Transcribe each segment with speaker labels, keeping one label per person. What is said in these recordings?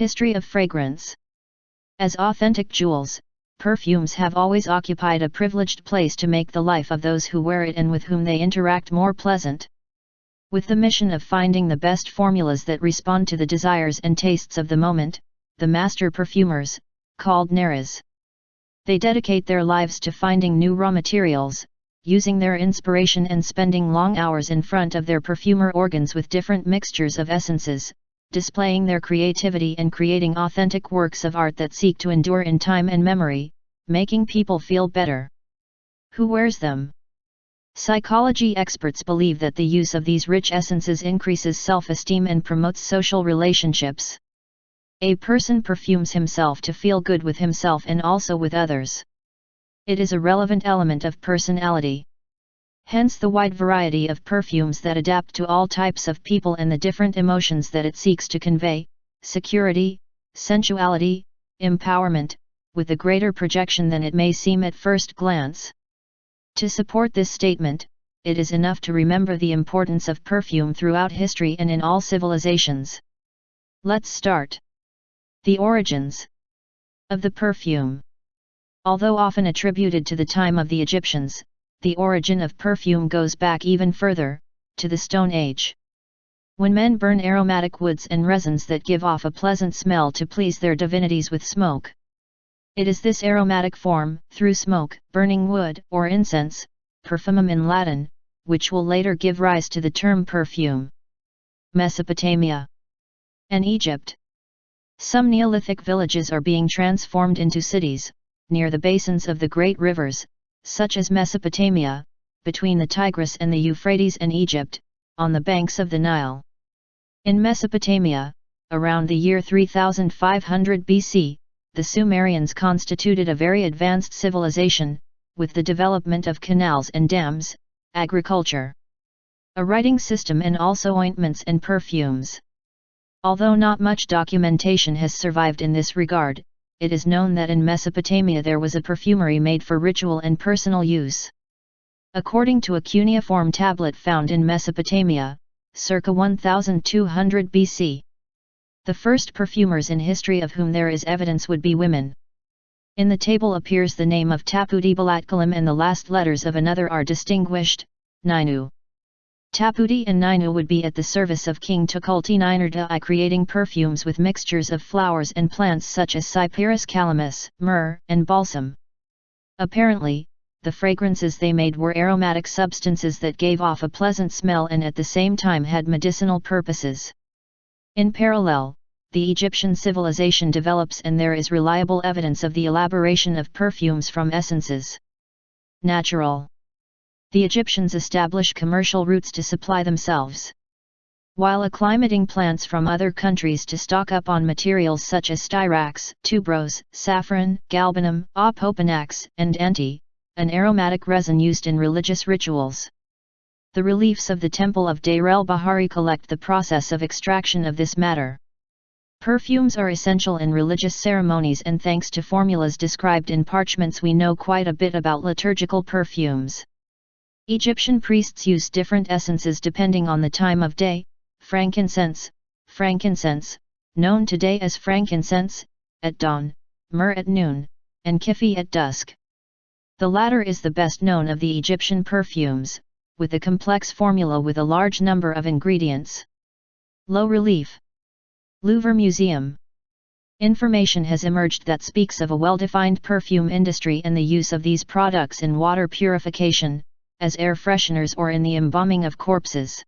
Speaker 1: History of fragrance. As authentic jewels, perfumes have always occupied a privileged place to make the life of those who wear it and with whom they interact more pleasant. With the mission of finding the best formulas that respond to the desires and tastes of the moment, the master perfumers, called Naras. They dedicate their lives to finding new raw materials, using their inspiration and spending long hours in front of their perfumer organs with different mixtures of essences, displaying their creativity and creating authentic works of art that seek to endure in time and memory, making people feel better. Who wears them? Psychology experts believe that the use of these rich essences increases self-esteem and promotes social relationships. A person perfumes himself to feel good with himself and also with others. It is a relevant element of personality. Hence the wide variety of perfumes that adapt to all types of people and the different emotions that it seeks to convey: security, sensuality, empowerment, with a greater projection than it may seem at first glance. To support this statement, it is enough to remember the importance of perfume throughout history and in all civilizations. Let's start. The origins of the perfume. Although often attributed to the time of the Egyptians, the origin of perfume goes back even further, to the Stone Age. When men burn aromatic woods and resins that give off a pleasant smell to please their divinities with smoke. It is this aromatic form, through smoke, burning wood, or incense, perfumum in Latin, which will later give rise to the term perfume. Mesopotamia and Egypt. Some Neolithic villages are being transformed into cities, near the basins of the great rivers, such as Mesopotamia, between the Tigris and the Euphrates, and Egypt, on the banks of the Nile. In Mesopotamia, around the year 3500 BC, the Sumerians constituted a very advanced civilization, with the development of canals and dams, agriculture, a writing system, and also ointments and perfumes. Although not much documentation has survived in this regard, it is known that in Mesopotamia there was a perfumery made for ritual and personal use. According to a cuneiform tablet found in Mesopotamia, circa 1200 BC. The first perfumers in history of whom there is evidence would be women. In the table appears the name of Taputi Balatkalam and the last letters of another are distinguished, Nainu. Taputi and Nainu would be at the service of King Tukulti Ninurta I, creating perfumes with mixtures of flowers and plants such as Cyperus calamus, myrrh, and balsam. Apparently, the fragrances they made were aromatic substances that gave off a pleasant smell and at the same time had medicinal purposes. In parallel, the Egyptian civilization develops and there is reliable evidence of the elaboration of perfumes from essences. Natural. The Egyptians establish commercial routes to supply themselves, while acclimating plants from other countries to stock up on materials such as styrax, tuberose, saffron, galbanum, opopanax, and anti, an aromatic resin used in religious rituals. The reliefs of the Temple of Deir el-Bahari collect the process of extraction of this matter. Perfumes are essential in religious ceremonies, and thanks to formulas described in parchments we know quite a bit about liturgical perfumes. Egyptian priests use different essences depending on the time of day: frankincense, known today as frankincense, at dawn, myrrh at noon, and kifi at dusk. The latter is the best known of the Egyptian perfumes, with a complex formula with a large number of ingredients. Low relief. Louvre Museum. Information has emerged that speaks of a well-defined perfume industry and the use of these products in water purification, as air fresheners, or in the embalming of corpses.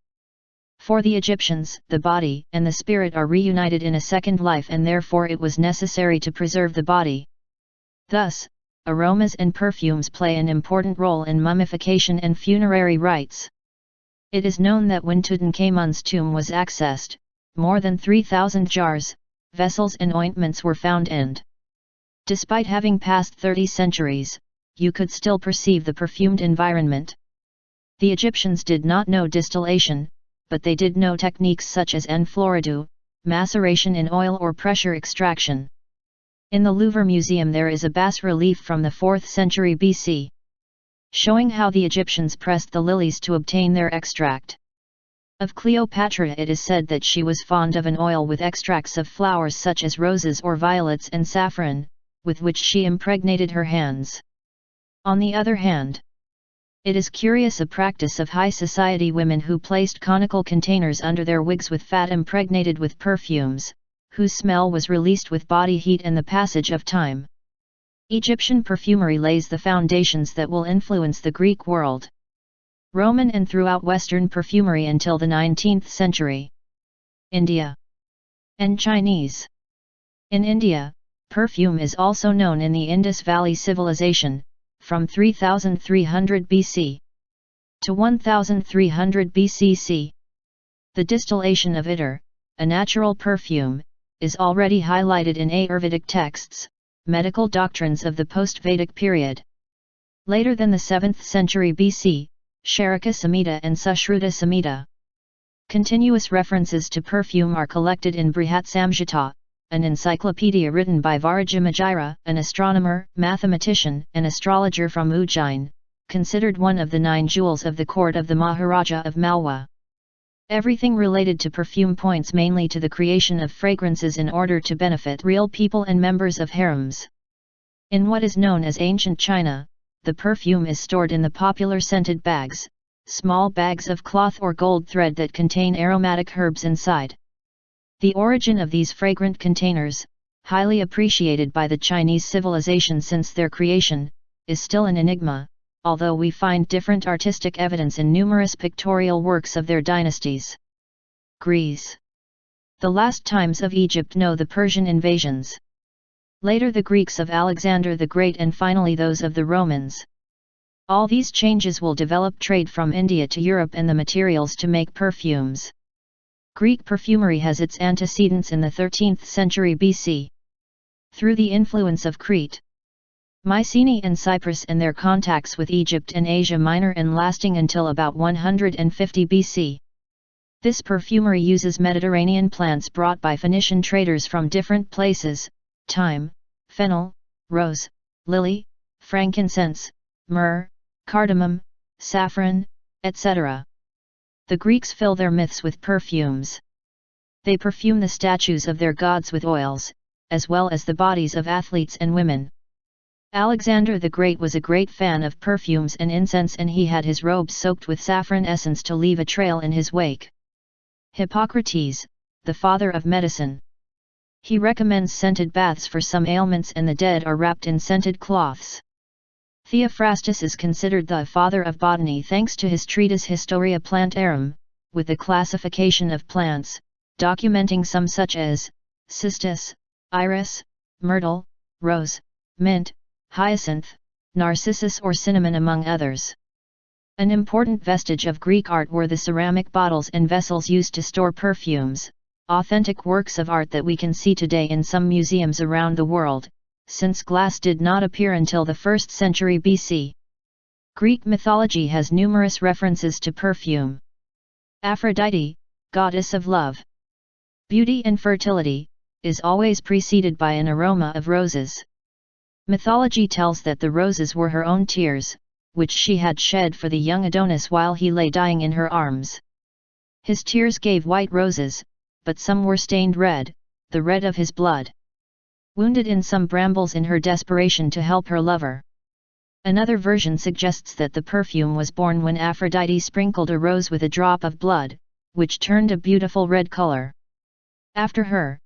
Speaker 1: For the Egyptians, the body and the spirit are reunited in a second life, and therefore it was necessary to preserve the body. Thus, aromas and perfumes play an important role in mummification and funerary rites. It is known that when Tutankhamun's tomb was accessed, more than 3,000 jars, vessels and ointments were found, and, despite having passed 30 centuries, you could still perceive the perfumed environment. The Egyptians did not know distillation, but they did know techniques such as enflorido, maceration in oil, or pressure extraction. In the Louvre Museum there is a bas-relief from the 4th century BC, showing how the Egyptians pressed the lilies to obtain their extract. Of Cleopatra it is said that she was fond of an oil with extracts of flowers such as roses or violets and saffron, with which she impregnated her hands. On the other hand, it is curious a practice of high society women who placed conical containers under their wigs with fat impregnated with perfumes, whose smell was released with body heat and the passage of time. Egyptian perfumery lays the foundations that will influence the Greek world, Roman and throughout Western perfumery until the 19th century. India and Chinese. In India, perfume is also known in the Indus Valley Civilization, from 3300 BC to 1300 BCC. The distillation of ittar, a natural perfume, is already highlighted in Ayurvedic texts, medical doctrines of the post-Vedic period. Later than the 7th century BC, Sharaka Samhita and Sushruta Samhita. Continuous references to perfume are collected in Brihat Samjita, an encyclopedia written by Varajamajira, an astronomer, mathematician, and astrologer from Ujjain, considered one of the 9 jewels of the court of the Maharaja of Malwa. Everything related to perfume points mainly to the creation of fragrances in order to benefit real people and members of harems. In what is known as ancient China, the perfume is stored in the popular scented bags, small bags of cloth or gold thread that contain aromatic herbs inside. The origin of these fragrant containers, highly appreciated by the Chinese civilization since their creation, is still an enigma, although we find different artistic evidence in numerous pictorial works of their dynasties. Greece. The last times of Egypt know the Persian invasions. Later the Greeks of Alexander the Great and finally those of the Romans. All these changes will develop trade from India to Europe and the materials to make perfumes. Greek perfumery has its antecedents in the 13th century BC. Through the influence of Crete, Mycenae and Cyprus and their contacts with Egypt and Asia Minor and lasting until about 150 BC. This perfumery uses Mediterranean plants brought by Phoenician traders from different places, thyme, fennel, rose, lily, frankincense, myrrh, cardamom, saffron, etc. The Greeks fill their myths with perfumes. They perfume the statues of their gods with oils, as well as the bodies of athletes and women. Alexander the Great was a great fan of perfumes and incense, and he had his robes soaked with saffron essence to leave a trail in his wake. Hippocrates, the father of medicine. He recommends scented baths for some ailments, and the dead are wrapped in scented cloths. Theophrastus is considered the father of botany thanks to his treatise Historia Plantarum, with the classification of plants, documenting some such as cistus, iris, myrtle, rose, mint, hyacinth, narcissus or cinnamon among others. An important vestige of Greek art were the ceramic bottles and vessels used to store perfumes, authentic works of art that we can see today in some museums around the world, since glass did not appear until the 1st century BC. Greek mythology has numerous references to perfume. Aphrodite, goddess of love, beauty and fertility, is always preceded by an aroma of roses. Mythology tells that the roses were her own tears, which she had shed for the young Adonis while he lay dying in her arms. His tears gave white roses, but some were stained red, the red of his blood. Wounded in some brambles in her desperation to help her lover. Another version suggests that the perfume was born when Aphrodite sprinkled a rose with a drop of blood, which turned a beautiful red color. After her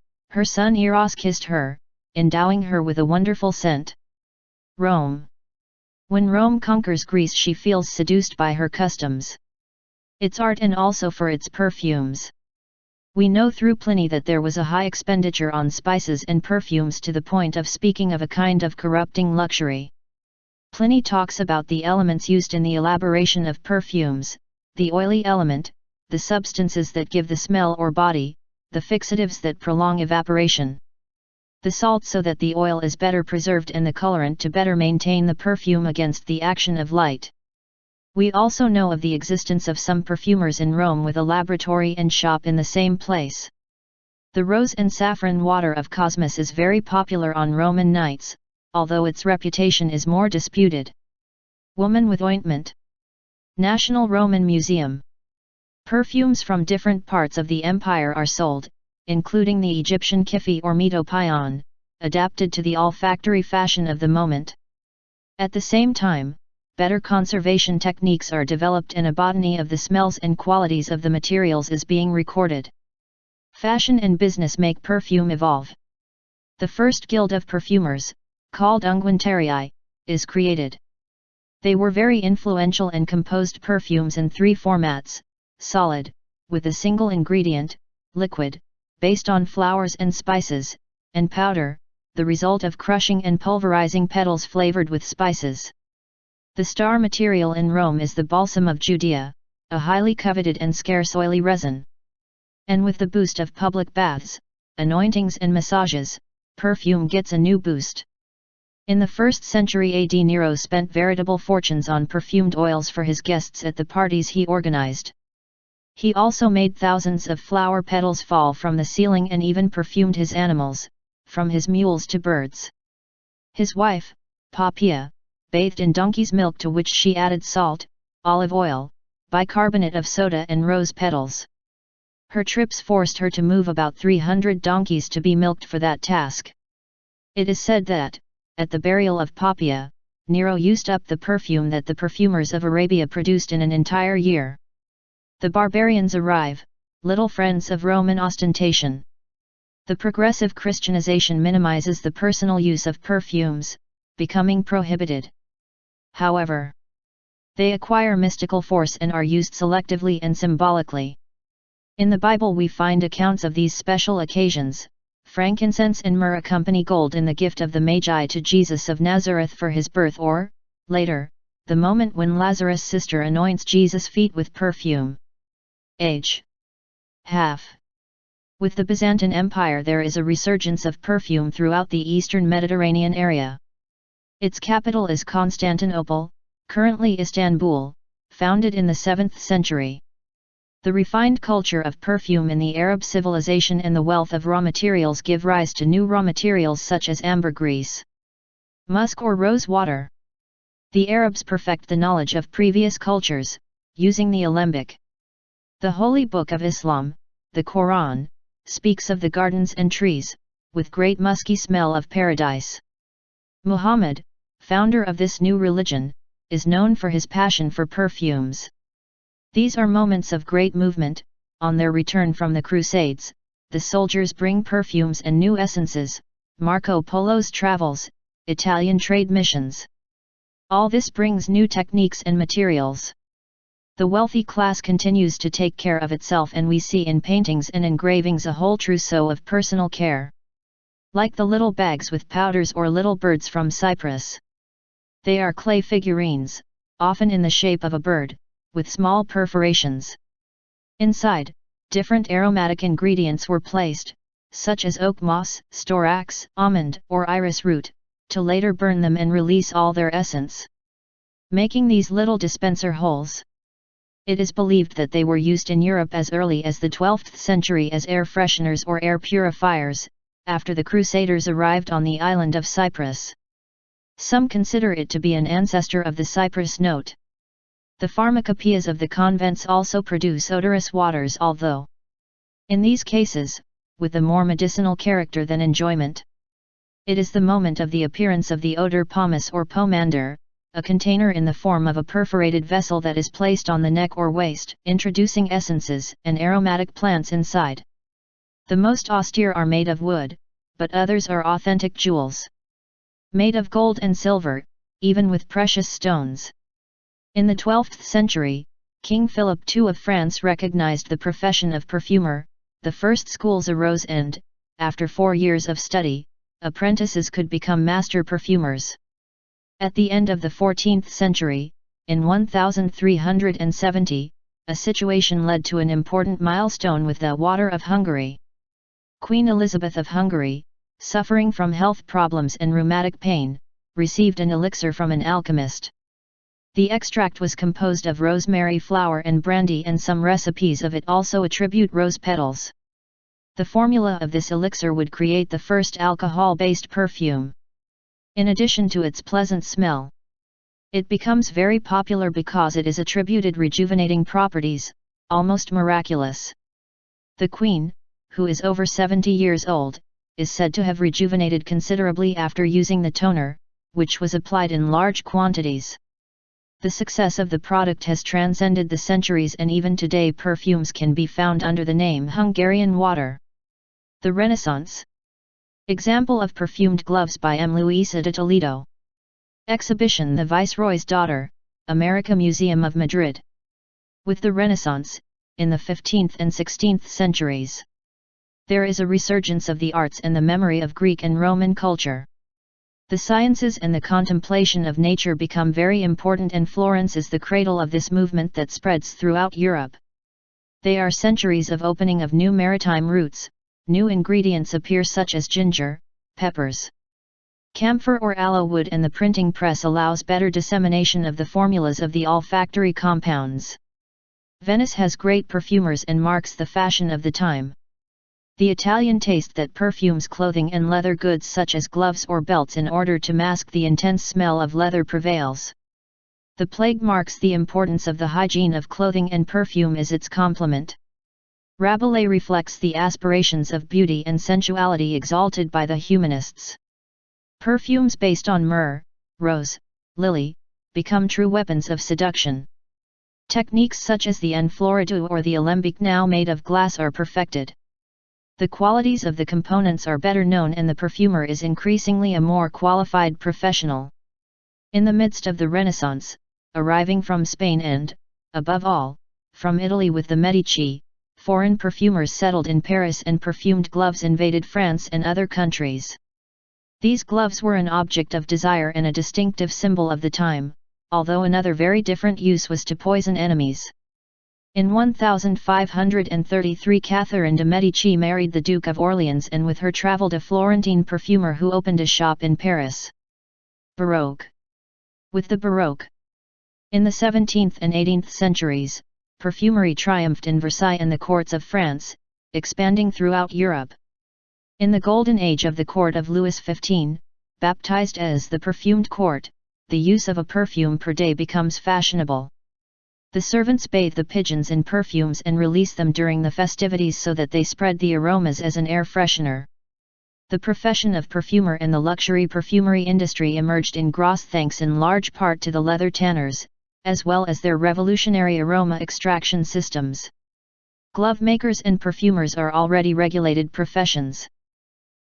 Speaker 1: son Eros kissed her, endowing her with a wonderful scent. Rome. When Rome conquers Greece, she feels seduced by her customs, its art, and also for its perfumes. We know through Pliny that there was a high expenditure on spices and perfumes to the point of speaking of a kind of corrupting luxury. Pliny talks about the elements used in the elaboration of perfumes, the oily element, the substances that give the smell or body, the fixatives that prolong evaporation, the salt so that the oil is better preserved, and the colorant to better maintain the perfume against the action of light. We also know of the existence of some perfumers in Rome with a laboratory and shop in the same place. The rose and saffron water of Cosmus is very popular on Roman nights, although its reputation is more disputed. Woman with ointment. National Roman Museum. Perfumes from different parts of the empire are sold, including the Egyptian kifi or metopion, adapted to the olfactory fashion of the moment. At the same time, better conservation techniques are developed and a botany of the smells and qualities of the materials is being recorded. Fashion and business make perfume evolve. The first guild of perfumers, called unguentarii, is created. They were very influential and composed perfumes in three formats: solid, with a single ingredient, liquid, based on flowers and spices, and powder, the result of crushing and pulverizing petals flavored with spices. The star material in Rome is the balsam of Judea, a highly coveted and scarce oily resin. And with the boost of public baths, anointings and massages, perfume gets a new boost. In the 1st century AD, Nero spent veritable fortunes on perfumed oils for his guests at the parties he organized. He also made thousands of flower petals fall from the ceiling and even perfumed his animals, from his mules to birds. His wife, Poppaea, bathed in donkey's milk to which she added salt, olive oil, bicarbonate of soda and rose petals. Her trips forced her to move about 300 donkeys to be milked for that task. It is said that, at the burial of Poppaea, Nero used up the perfume that the perfumers of Arabia produced in an entire year. The barbarians arrive, little friends of Roman ostentation. The progressive Christianization minimizes the personal use of perfumes, becoming prohibited. However, they acquire mystical force and are used selectively and symbolically. In the Bible we find accounts of these special occasions. Frankincense and myrrh accompany gold in the gift of the Magi to Jesus of Nazareth for his birth, or, later, the moment when Lazarus' sister anoints Jesus' feet with perfume. Age. Half. With the Byzantine Empire there is a resurgence of perfume throughout the eastern Mediterranean area. Its capital is Constantinople, currently Istanbul, founded in the 7th century. The refined culture of perfume in the Arab civilization and the wealth of raw materials give rise to new raw materials such as ambergris, musk or rose water. The Arabs perfect the knowledge of previous cultures, using the alembic. The Holy Book of Islam, the Quran, speaks of the gardens and trees, with great musky smell of paradise. Muhammad, founder of this new religion, is known for his passion for perfumes. These are moments of great movement. On their return from the Crusades, the soldiers bring perfumes and new essences, Marco Polo's travels, Italian trade missions. All this brings new techniques and materials. The wealthy class continues to take care of itself, and we see in paintings and engravings a whole trousseau of personal care. Like the little bags with powders or little birds from Cyprus. They are clay figurines, often in the shape of a bird, with small perforations. Inside, different aromatic ingredients were placed, such as oak moss, storax, almond, or iris root, to later burn them and release all their essence, making these little dispenser holes. It is believed that they were used in Europe as early as the 12th century as air fresheners or air purifiers, after the Crusaders arrived on the island of Cyprus. Some consider it to be an ancestor of the Cyprus note. The pharmacopoeias of the convents also produce odorous waters, although, in these cases, with a more medicinal character than enjoyment. It is the moment of the appearance of the odor pomace or pomander, a container in the form of a perforated vessel that is placed on the neck or waist, introducing essences and aromatic plants inside. The most austere are made of wood, but others are authentic jewels. Made of gold and silver, even with precious stones. In the 12th century, King Philip II of France recognized the profession of perfumer. The first schools arose and, after 4 years of study, apprentices could become master perfumers. At the end of the 14th century, in 1370, a situation led to an important milestone with the Water of Hungary. Queen Elizabeth of Hungary, suffering from health problems and rheumatic pain, received an elixir from an alchemist. The extract was composed of rosemary flower and brandy, and some recipes of it also attribute rose petals. The formula of this elixir would create the first alcohol-based perfume. In addition to its pleasant smell, it becomes very popular because it is attributed rejuvenating properties, almost miraculous. The Queen, who is over 70 years old, is said to have rejuvenated considerably after using the toner, which was applied in large quantities. The success of the product has transcended the centuries, and even today perfumes can be found under the name Hungarian water. The Renaissance. Example of perfumed gloves by M. Luisa de Toledo. Exhibition The Viceroy's Daughter, America Museum of Madrid. With the Renaissance, in the 15th and 16th centuries, there is a resurgence of the arts and the memory of Greek and Roman culture. The sciences and the contemplation of nature become very important, and Florence is the cradle of this movement that spreads throughout Europe. They are centuries of opening of new maritime routes, new ingredients appear such as ginger, peppers, camphor or aloe wood, and the printing press allows better dissemination of the formulas of the olfactory compounds. Venice has great perfumers and marks the fashion of the time. The Italian taste that perfumes clothing and leather goods such as gloves or belts in order to mask the intense smell of leather prevails. The plague marks the importance of the hygiene of clothing, and perfume is its complement. Rabelais reflects the aspirations of beauty and sensuality exalted by the humanists. Perfumes based on myrrh, rose, lily, become true weapons of seduction. Techniques such as the enflorido or the alembic, now made of glass, are perfected. The qualities of the components are better known, and the perfumer is increasingly a more qualified professional. In the midst of the Renaissance, arriving from Spain and, above all, from Italy with the Medici, foreign perfumers settled in Paris, and perfumed gloves invaded France and other countries. These gloves were an object of desire and a distinctive symbol of the time, although another very different use was to poison enemies. In 1533 Catherine de' Medici married the Duke of Orleans, and with her travelled a Florentine perfumer who opened a shop in Paris. Baroque. With the Baroque. In the 17th and 18th centuries, perfumery triumphed in Versailles and the courts of France, expanding throughout Europe. In the golden age of the court of Louis XV, baptized as the perfumed court, the use of a perfume per day becomes fashionable. The servants bathe the pigeons in perfumes and release them during the festivities so that they spread the aromas as an air freshener. The profession of perfumer and the luxury perfumery industry emerged in Grasse thanks in large part to the leather tanners, as well as their revolutionary aroma extraction systems. Glove makers and perfumers are already regulated professions.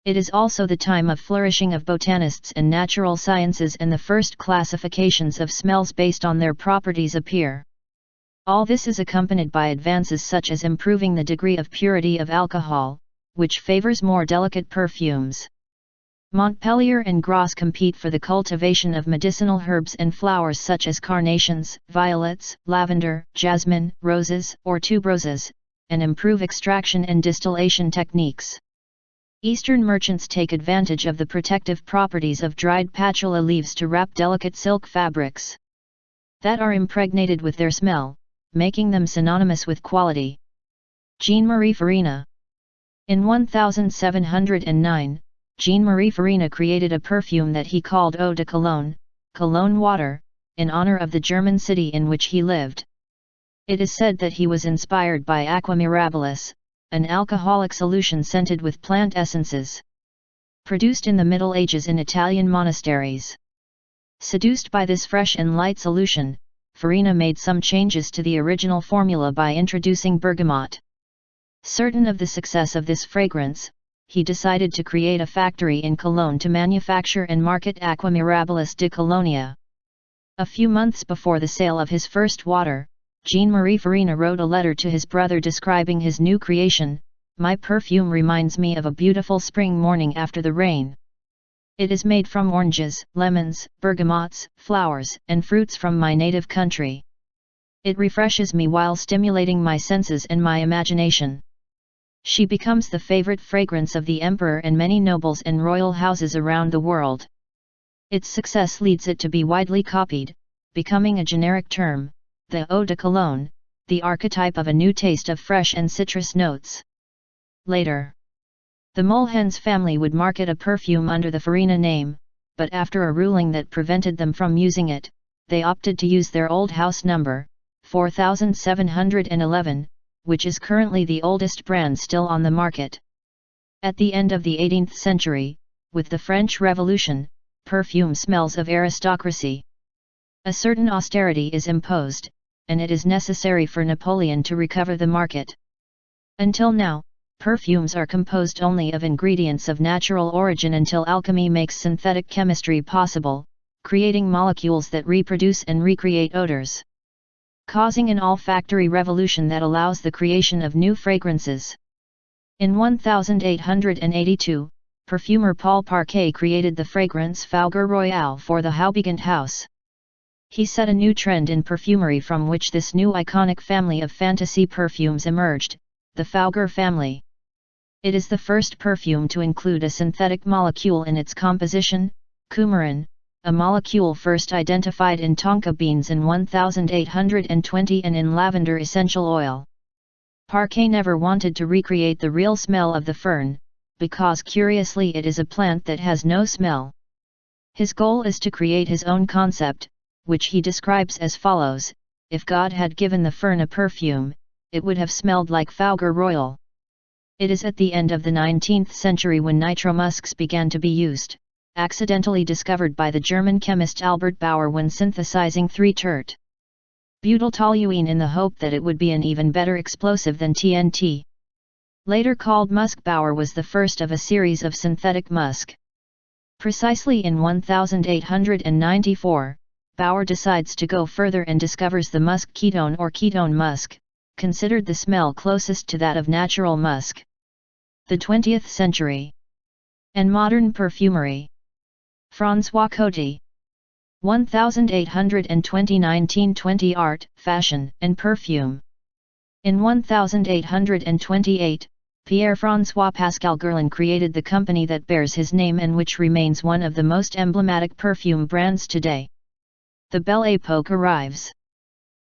Speaker 1: It is also the time of flourishing of botanists and natural sciences, and the first classifications of smells based on their properties appear. All this is accompanied by advances such as improving the degree of purity of alcohol, which favors more delicate perfumes. Montpellier and Grasse compete for the cultivation of medicinal herbs and flowers such as carnations, violets, lavender, jasmine, roses, or tuberoses, and improve extraction and distillation techniques. Eastern merchants take advantage of the protective properties of dried patchouli leaves to wrap delicate silk fabrics that are impregnated with their smell, making them synonymous with quality. Jean-Marie Farina. In 1709, Jean-Marie Farina created a perfume that he called Eau de Cologne, Cologne water, in honor of the German city in which he lived. It is said that he was inspired by aqua mirabilis, an alcoholic solution scented with plant essences, produced in the Middle Ages in Italian monasteries. Seduced by this fresh and light solution, Farina made some changes to the original formula by introducing bergamot. Certain of the success of this fragrance, he decided to create a factory in Cologne to manufacture and market Aqua Mirabilis de Colonia. A few months before the sale of his first water, Jean-Marie Farina wrote a letter to his brother describing his new creation. "My perfume reminds me of a beautiful spring morning after the rain. It is made from oranges, lemons, bergamots, flowers, and fruits from my native country. It refreshes me while stimulating my senses and my imagination." She becomes the favorite fragrance of the emperor and many nobles and royal houses around the world. Its success leads it to be widely copied, becoming a generic term, the Eau de Cologne, the archetype of a new taste of fresh and citrus notes. Later, the Mulhens family would market a perfume under the Farina name, but after a ruling that prevented them from using it, they opted to use their old house number, 4711, which is currently the oldest brand still on the market. At the end of the 18th century, with the French Revolution, perfume smells of aristocracy. A certain austerity is imposed, and it is necessary for Napoleon to recover the market. Until now, perfumes are composed only of ingredients of natural origin until alchemy makes synthetic chemistry possible, creating molecules that reproduce and recreate odors, causing an olfactory revolution that allows the creation of new fragrances. In 1882, perfumer Paul Parquet created the fragrance Fougueux Royal for the Nyahbinghi house. He set a new trend in perfumery from which this new iconic family of fantasy perfumes emerged, the Fougueux family. It is the first perfume to include a synthetic molecule in its composition, coumarin, a molecule first identified in tonka beans in 1820 and in lavender essential oil. Parquet never wanted to recreate the real smell of the fern, because curiously it is a plant that has no smell. His goal is to create his own concept, which he describes as follows: if God had given the fern a perfume, it would have smelled like Fougueux Royal. It is at the end of the 19th century when nitromusks began to be used, accidentally discovered by the German chemist Albert Bauer when synthesizing 3-tert butyltoluene in the hope that it would be an even better explosive than TNT. Later called musk, Bauer was the first of a series of synthetic musk. Precisely in 1894, Bauer decides to go further and discovers the musk ketone or ketone musk, considered the smell closest to that of natural musk. The 20th century and modern perfumery. François Coty. 1820–1920 Art, Fashion, and Perfume. In 1828, Pierre-François Pascal Guerlain created the company that bears his name and which remains one of the most emblematic perfume brands today. The Belle Époque arrives.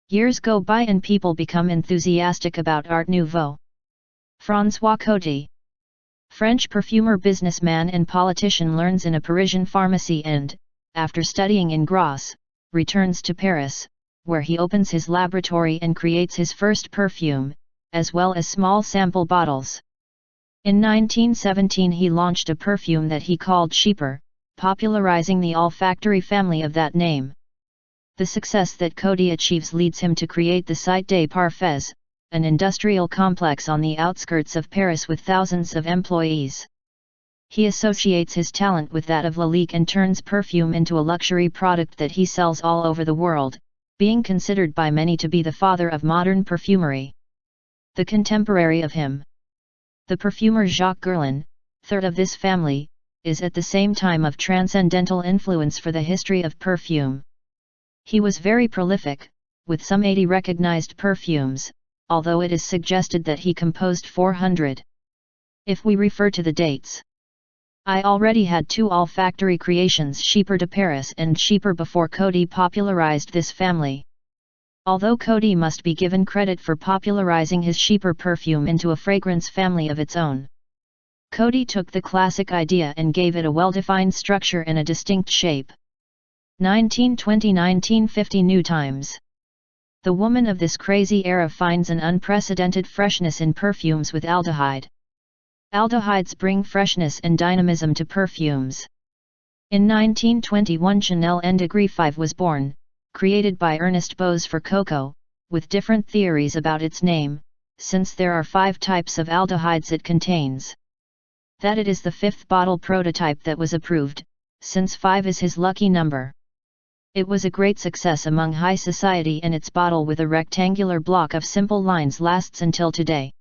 Speaker 1: Years go by and people become enthusiastic about Art Nouveau. François Coty. French perfumer, businessman and politician, learns in a Parisian pharmacy and, after studying in Grasse, returns to Paris, where he opens his laboratory and creates his first perfume, as well as small sample bottles. In 1917 he launched a perfume that he called Cheaper, popularizing the olfactory family of that name. The success that Coty achieves leads him to create the Cité des Parfums, an industrial complex on the outskirts of Paris with thousands of employees. He associates his talent with that of Lalique and turns perfume into a luxury product that he sells all over the world, being considered by many to be the father of modern perfumery. The contemporary of him, the perfumer Jacques Guerlain, third of this family, is at the same time of transcendental influence for the history of perfume. He was very prolific, with some 80 recognized perfumes, although it is suggested that he composed 400. If we refer to the dates, I already had 2 olfactory creations, Cheaper de Paris and Cheaper, before Coty popularized this family. Although Coty must be given credit for popularizing his Cheaper perfume into a fragrance family of its own. Coty took the classic idea and gave it a well-defined structure and a distinct shape. 1920–1950 New Times. The woman of this crazy era finds an unprecedented freshness in perfumes with aldehyde. Aldehydes bring freshness and dynamism to perfumes. In 1921 Chanel N Degree 5 was born, created by Ernest Bose for Coco, with different theories about its name, since there are 5 types of aldehydes it contains. That it is the 5th bottle prototype that was approved, since 5 is his lucky number. It was a great success among high society and its bottle with a rectangular block of simple lines lasts until today.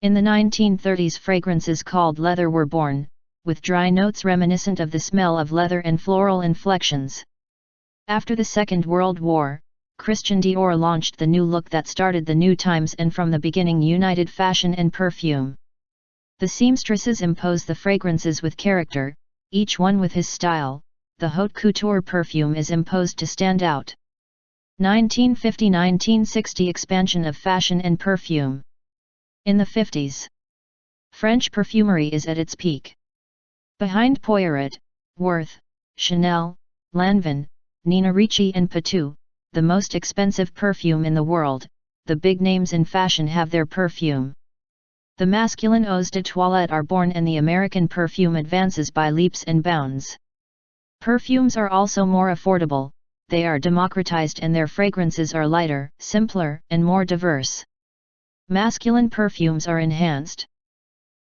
Speaker 1: In the 1930s fragrances called leather were born, with dry notes reminiscent of the smell of leather and floral inflections. After the Second World War, Christian Dior launched the new look that started the new times and from the beginning united fashion and perfume. The seamstresses impose the fragrances with character, each one with his style. The haute couture perfume is imposed to stand out. 1950–1960 Expansion of fashion and perfume. In the 50s, French perfumery is at its peak. Behind Poiret, Worth, Chanel, Lanvin, Nina Ricci and Patou, the most expensive perfume in the world, the big names in fashion have their perfume. The masculine eaux de toilette are born and the American perfume advances by leaps and bounds. Perfumes are also more affordable, they are democratized and their fragrances are lighter, simpler, and more diverse. Masculine perfumes are enhanced.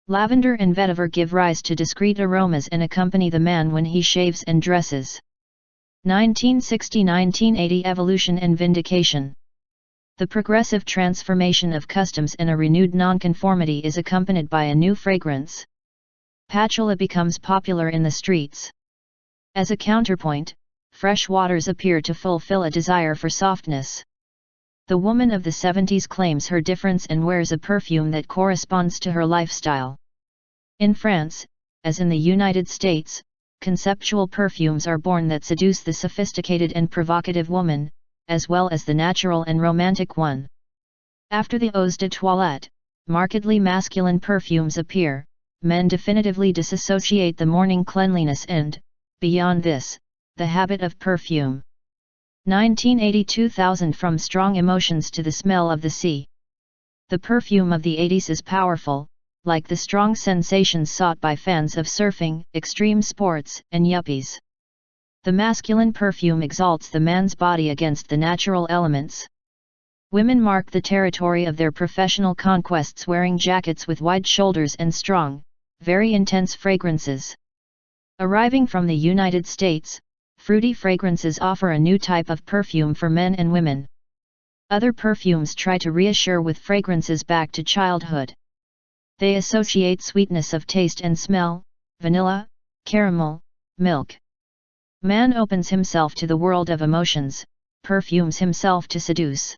Speaker 1: Lavender and vetiver give rise to discreet aromas and accompany the man when he shaves and dresses. 1960–1980 Evolution and Vindication. The progressive transformation of customs and a renewed nonconformity is accompanied by a new fragrance. Patchouli becomes popular in the streets. As a counterpoint, fresh waters appear to fulfill a desire for softness. The woman of the 70s claims her difference and wears a perfume that corresponds to her lifestyle. In France, as in the United States, conceptual perfumes are born that seduce the sophisticated and provocative woman, as well as the natural and romantic one. After the eaux de toilette, markedly masculine perfumes appear. Men definitively disassociate the morning cleanliness and, beyond this, the habit of perfume. 1980–2000 From strong emotions to the smell of the sea. The perfume of the 80s is powerful, like the strong sensations sought by fans of surfing, extreme sports, and yuppies. The masculine perfume exalts the man's body against the natural elements. Women mark the territory of their professional conquests wearing jackets with wide shoulders and strong, very intense fragrances. Arriving from the United States, fruity fragrances offer a new type of perfume for men and women. Other perfumes try to reassure with fragrances back to childhood. They associate sweetness of taste and smell, vanilla, caramel, milk. Man opens himself to the world of emotions, perfumes himself to seduce.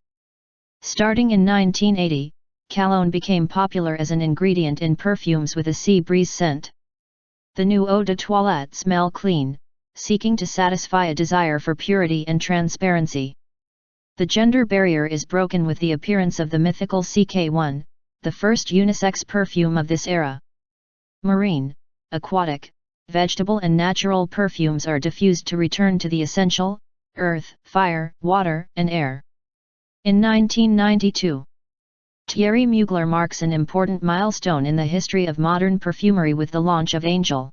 Speaker 1: Starting in 1980, cologne became popular as an ingredient in perfumes with a sea breeze scent. The new eau de toilette smell clean, seeking to satisfy a desire for purity and transparency. The gender barrier is broken with the appearance of the mythical CK1, the first unisex perfume of this era. Marine, aquatic, vegetable and natural perfumes are diffused to return to the essential, earth, fire, water, and air. In 1992, Thierry Mugler marks an important milestone in the history of modern perfumery with the launch of Angel.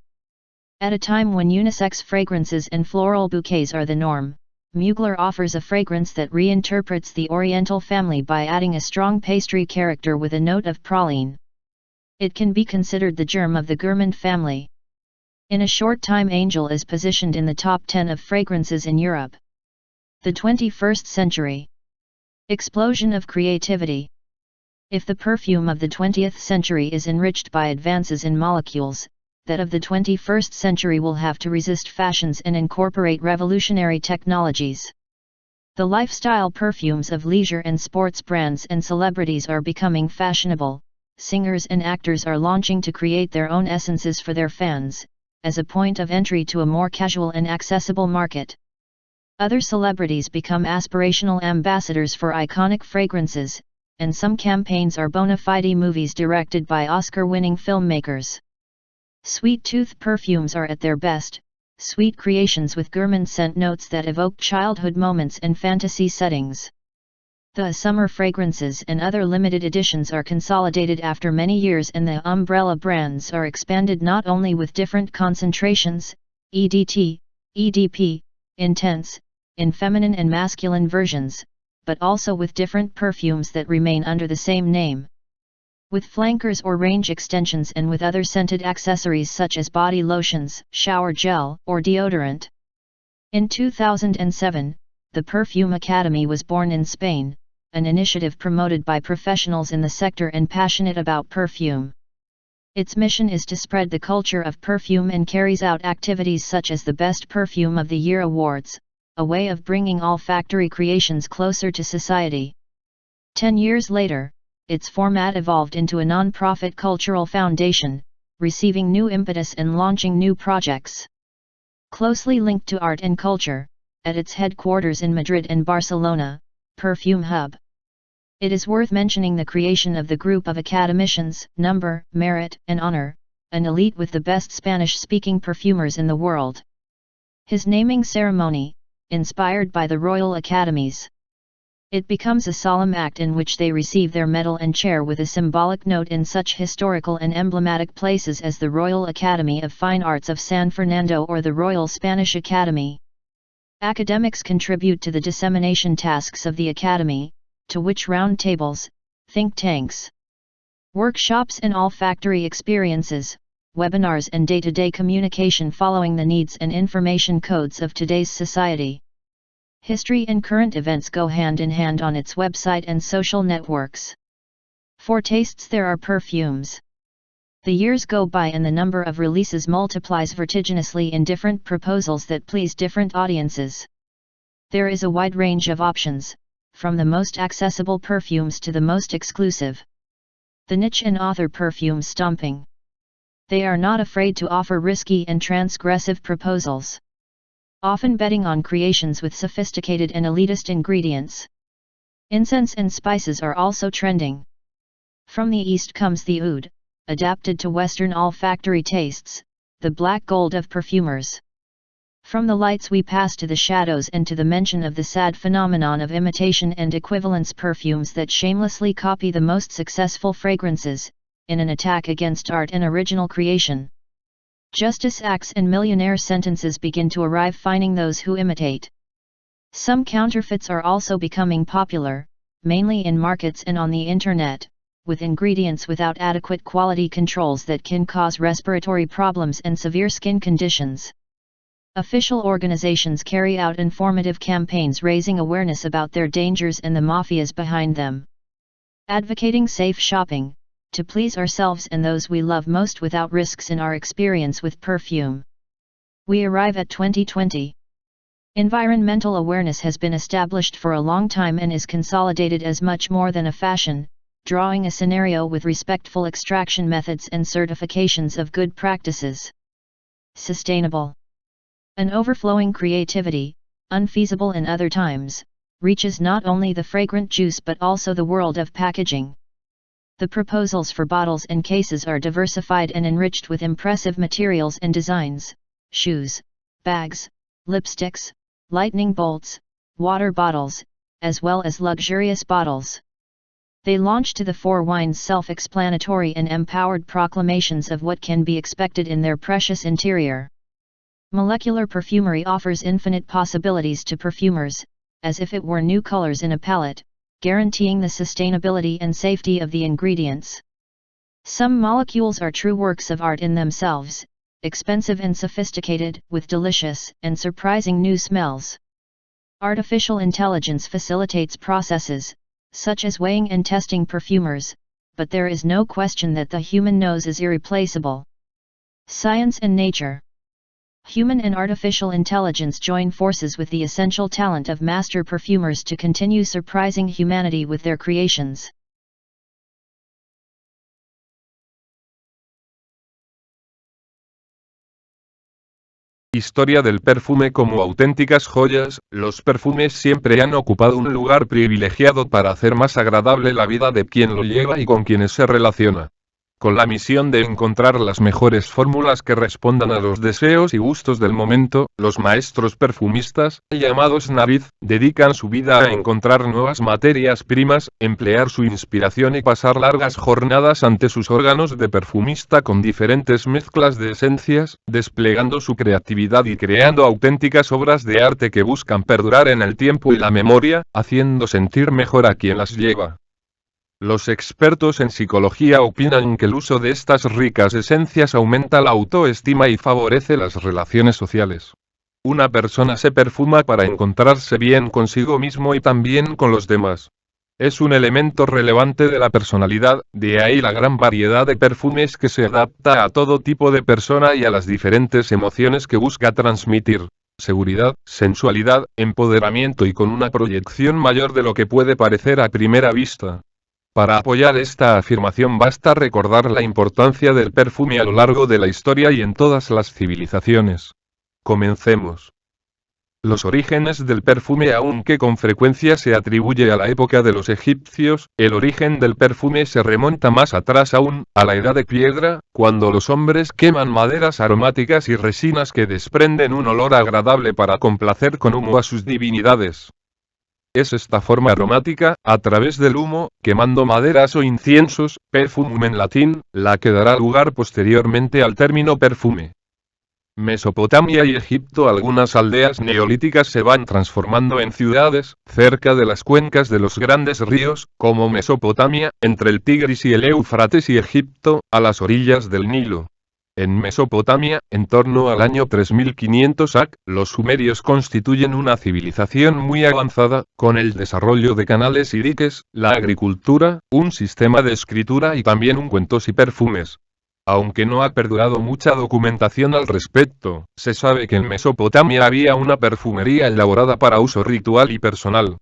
Speaker 1: At a time when unisex fragrances and floral bouquets are the norm, Mugler offers a fragrance that reinterprets the Oriental family by adding a strong pastry character with a note of praline. It can be considered the germ of the gourmand family. In a short time Angel is positioned in the top 10 of fragrances in Europe. The 21st century. Explosion of creativity. If the perfume of the 20th century is enriched by advances in molecules, that of the 21st century will have to resist fashions and incorporate revolutionary technologies. The lifestyle perfumes of leisure and sports brands and celebrities are becoming fashionable. Singers and actors are launching to create their own essences for their fans, as a point of entry to a more casual and accessible market. Other celebrities become aspirational ambassadors for iconic fragrances, and some campaigns are bona fide movies directed by Oscar-winning filmmakers. Sweet tooth perfumes are at their best, sweet creations with gourmand scent notes that evoke childhood moments and fantasy settings. The summer fragrances and other limited editions are consolidated after many years and the umbrella brands are expanded not only with different concentrations, EDT, EDP, intense, in feminine and masculine versions, but also with different perfumes that remain under the same name. With flankers or range extensions and with other scented accessories such as body lotions, shower gel, or deodorant. In 2007, the Perfume Academy was born in Spain, an initiative promoted by professionals in the sector and passionate about perfume. Its mission is to spread the culture of perfume and carries out activities such as the Best Perfume of the Year Awards, a way of bringing all factory creations closer to society. 10 years later, its format evolved into a non-profit cultural foundation, receiving new impetus and launching new projects. Closely linked to art and culture, at its headquarters in Madrid and Barcelona, Perfume Hub. It is worth mentioning the creation of the group of academicians, Number, Merit, and Honor, an elite with the best Spanish-speaking perfumers in the world. His naming ceremony, inspired by the Royal Academies. It becomes a solemn act in which they receive their medal and chair with a symbolic note in such historical and emblematic places as the Royal Academy of Fine Arts of San Fernando or the Royal Spanish Academy. Academics contribute to the dissemination tasks of the Academy, to which round tables, think tanks, workshops and olfactory experiences, webinars and day-to-day communication following the needs and information codes of today's society. History and current events go hand in hand on its website and social networks. For tastes there are perfumes. The years go by and the number of releases multiplies vertiginously in different proposals that please different audiences. There is a wide range of options, from the most accessible perfumes to the most exclusive. The niche and author perfume stomping. They are not afraid to offer risky and transgressive proposals, often betting on creations with sophisticated and elitist ingredients. Incense and spices are also trending. From the east comes the oud, adapted to Western olfactory tastes, the black gold of perfumers. From the lights we pass to the shadows and to the mention of the sad phenomenon of imitation and equivalence perfumes that shamelessly copy the most successful fragrances, in an attack against art and original creation. Justice acts and millionaire sentences begin to arrive fining those who imitate. Some counterfeits are also becoming popular, mainly in markets and on the internet, with ingredients without adequate quality controls that can cause respiratory problems and severe skin conditions. Official organizations carry out informative campaigns raising awareness about their dangers and the mafias behind them. Advocating safe shopping, to please ourselves and those we love most without risks in our experience with perfume. We arrive at 2020. Environmental awareness has been established for a long time and is consolidated as much more than a fashion, drawing a scenario with respectful extraction methods and certifications of good practices. Sustainable. An overflowing creativity, unfeasible in other times, reaches not only the fragrant juice but also the world of packaging. The proposals for bottles and cases are diversified and enriched with impressive materials and designs: shoes, bags, lipsticks, lightning bolts, water bottles, as well as luxurious bottles. They launch to the four winds self-explanatory and empowered proclamations of what can be expected in their precious interior. Molecular perfumery offers infinite possibilities to perfumers, as if it were new colors in a palette, guaranteeing the sustainability and safety of the ingredients. Some molecules are true works of art in themselves, expensive and sophisticated, with delicious and surprising new smells. Artificial intelligence facilitates processes, such as weighing and testing perfumers, but there is no question that the human nose is irreplaceable. Science and nature. Human and artificial intelligence join forces with the essential talent of master perfumers to continue surprising humanity with their creations.
Speaker 2: Historia del perfume. Como auténticas joyas, los perfumes siempre han ocupado un lugar privilegiado para hacer más agradable la vida de quien lo lleva y con quienes se relaciona. Con la misión de encontrar las mejores fórmulas que respondan a los deseos y gustos del momento, los maestros perfumistas, llamados nariz, dedican su vida a encontrar nuevas materias primas, emplear su inspiración y pasar largas jornadas ante sus órganos de perfumista con diferentes mezclas de esencias, desplegando su creatividad y creando auténticas obras de arte que buscan perdurar en el tiempo y la memoria, haciendo sentir mejor a quien las lleva. Los expertos en psicología opinan que el uso de estas ricas esencias aumenta la autoestima y favorece las relaciones sociales. Una persona se perfuma para encontrarse bien consigo mismo y también con los demás. Es un elemento relevante de la personalidad, de ahí la gran variedad de perfumes que se adapta a todo tipo de persona y a las diferentes emociones que busca transmitir. Seguridad, sensualidad, empoderamiento y con una proyección mayor de lo que puede parecer a primera vista. Para apoyar esta afirmación basta recordar la importancia del perfume a lo largo de la historia y en todas las civilizaciones. Comencemos. Los orígenes del perfume, aunque con frecuencia se atribuye a la época de los egipcios, el origen del perfume se remonta más atrás aún, a la Edad de Piedra, cuando los hombres queman maderas aromáticas y resinas que desprenden un olor agradable para complacer con humo a sus divinidades. Es esta forma aromática, a través del humo, quemando maderas o inciensos, perfumum en latín, la que dará lugar posteriormente al término perfume. Mesopotamia y Egipto. Algunas aldeas neolíticas se van transformando en ciudades, cerca de las cuencas de los grandes ríos, como Mesopotamia, entre el Tigris y el Éufrates, y Egipto, a las orillas del Nilo. En Mesopotamia, en torno al año 3500 AC, los sumerios constituyen una civilización muy avanzada, con el desarrollo de canales y diques, la agricultura, un sistema de escritura y también un cuentos y perfumes. Aunque no ha perdurado mucha documentación al respecto, se sabe que en Mesopotamia había una perfumería elaborada para uso ritual y personal.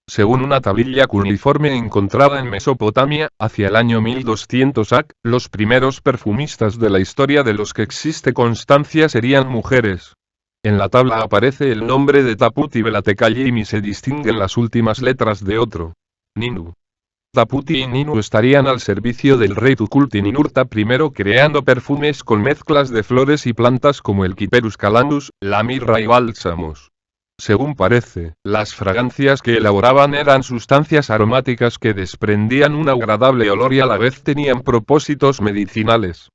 Speaker 2: Según una tablilla cuneiforme encontrada en Mesopotamia, hacia el año 1200 AC, los primeros perfumistas de la historia de los que existe constancia serían mujeres. En la tabla aparece el nombre de Taput y Belatecalim y se distinguen las últimas letras de otro. Ninu. Taputi y Ninu estarían al servicio del rey Tukulti-Ninurta I, creando perfumes con mezclas de flores y plantas como el Cyperus calamus, la mirra y bálsamos. Según parece, las fragancias que elaboraban eran sustancias aromáticas que desprendían un agradable olor y a la vez tenían propósitos medicinales.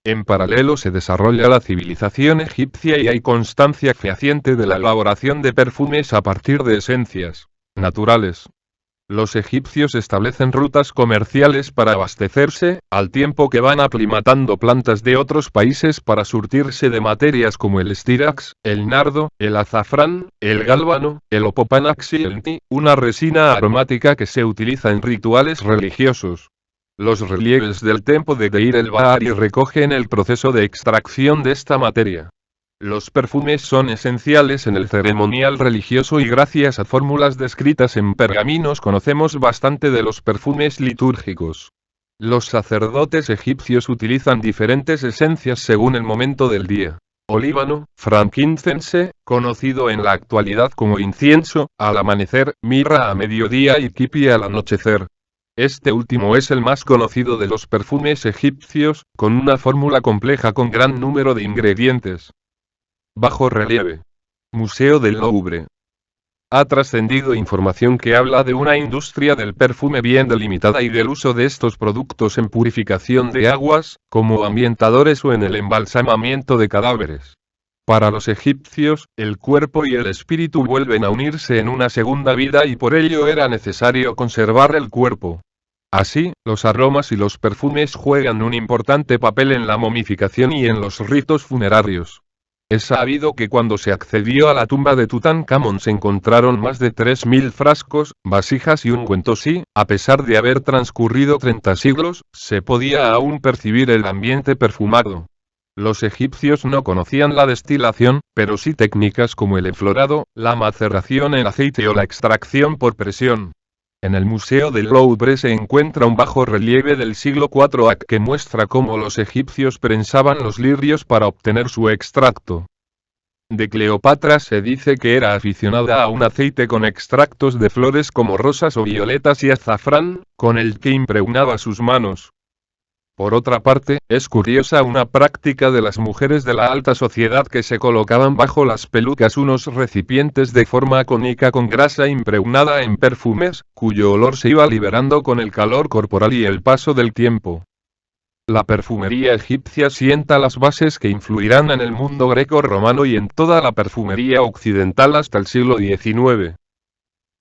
Speaker 2: En paralelo se desarrolla la civilización egipcia y hay constancia fehaciente de la elaboración de perfumes a partir de esencias naturales. Los egipcios establecen rutas comerciales para abastecerse, al tiempo que van aclimatando plantas de otros países para surtirse de materias como el estírax, el nardo, el azafrán, el gálbano, el opopanax y el ni, una resina aromática que se utiliza en rituales religiosos. Los relieves del templo de Deir el-Bahari recogen el proceso de extracción de esta materia. Los perfumes son esenciales en el ceremonial religioso y gracias a fórmulas descritas en pergaminos conocemos bastante de los perfumes litúrgicos. Los sacerdotes egipcios utilizan diferentes esencias según el momento del día. Olíbano, frankincense, conocido en la actualidad como incienso, al amanecer, mirra a mediodía y kipi al anochecer. Este último es el más conocido de los perfumes egipcios, con una fórmula compleja con gran número de ingredientes. Bajo relieve. Museo del Louvre. Ha trascendido información que habla de una industria del perfume bien delimitada y del uso de estos productos en purificación de aguas, como ambientadores o en el embalsamamiento de cadáveres. Para los egipcios, el cuerpo y el espíritu vuelven a unirse en una segunda vida y por ello era necesario conservar el cuerpo. Así, los aromas y los perfumes juegan un importante papel en la momificación y en los ritos funerarios. Es sabido que cuando se accedió a la tumba de Tutankamón se encontraron más de 3000 frascos, vasijas y ungüentos y, a pesar de haber transcurrido 30 siglos, se podía aún percibir el ambiente perfumado. Los egipcios no conocían la destilación, pero sí técnicas como el enflorado, la maceración en aceite o la extracción por presión. En el Museo del Louvre se encuentra un bajo relieve del siglo IV AC que muestra cómo los egipcios prensaban los lirios para obtener su extracto. De Cleopatra se dice que era aficionada a un aceite con extractos de flores como rosas o violetas y azafrán, con el que impregnaba sus manos. Por otra parte, es curiosa una práctica de las mujeres de la alta sociedad que se colocaban bajo las pelucas unos recipientes de forma cónica con grasa impregnada en perfumes, cuyo olor se iba liberando con el calor corporal y el paso del tiempo. La perfumería egipcia sienta las bases que influirán en el mundo greco-romano y en toda la perfumería occidental hasta el siglo XIX.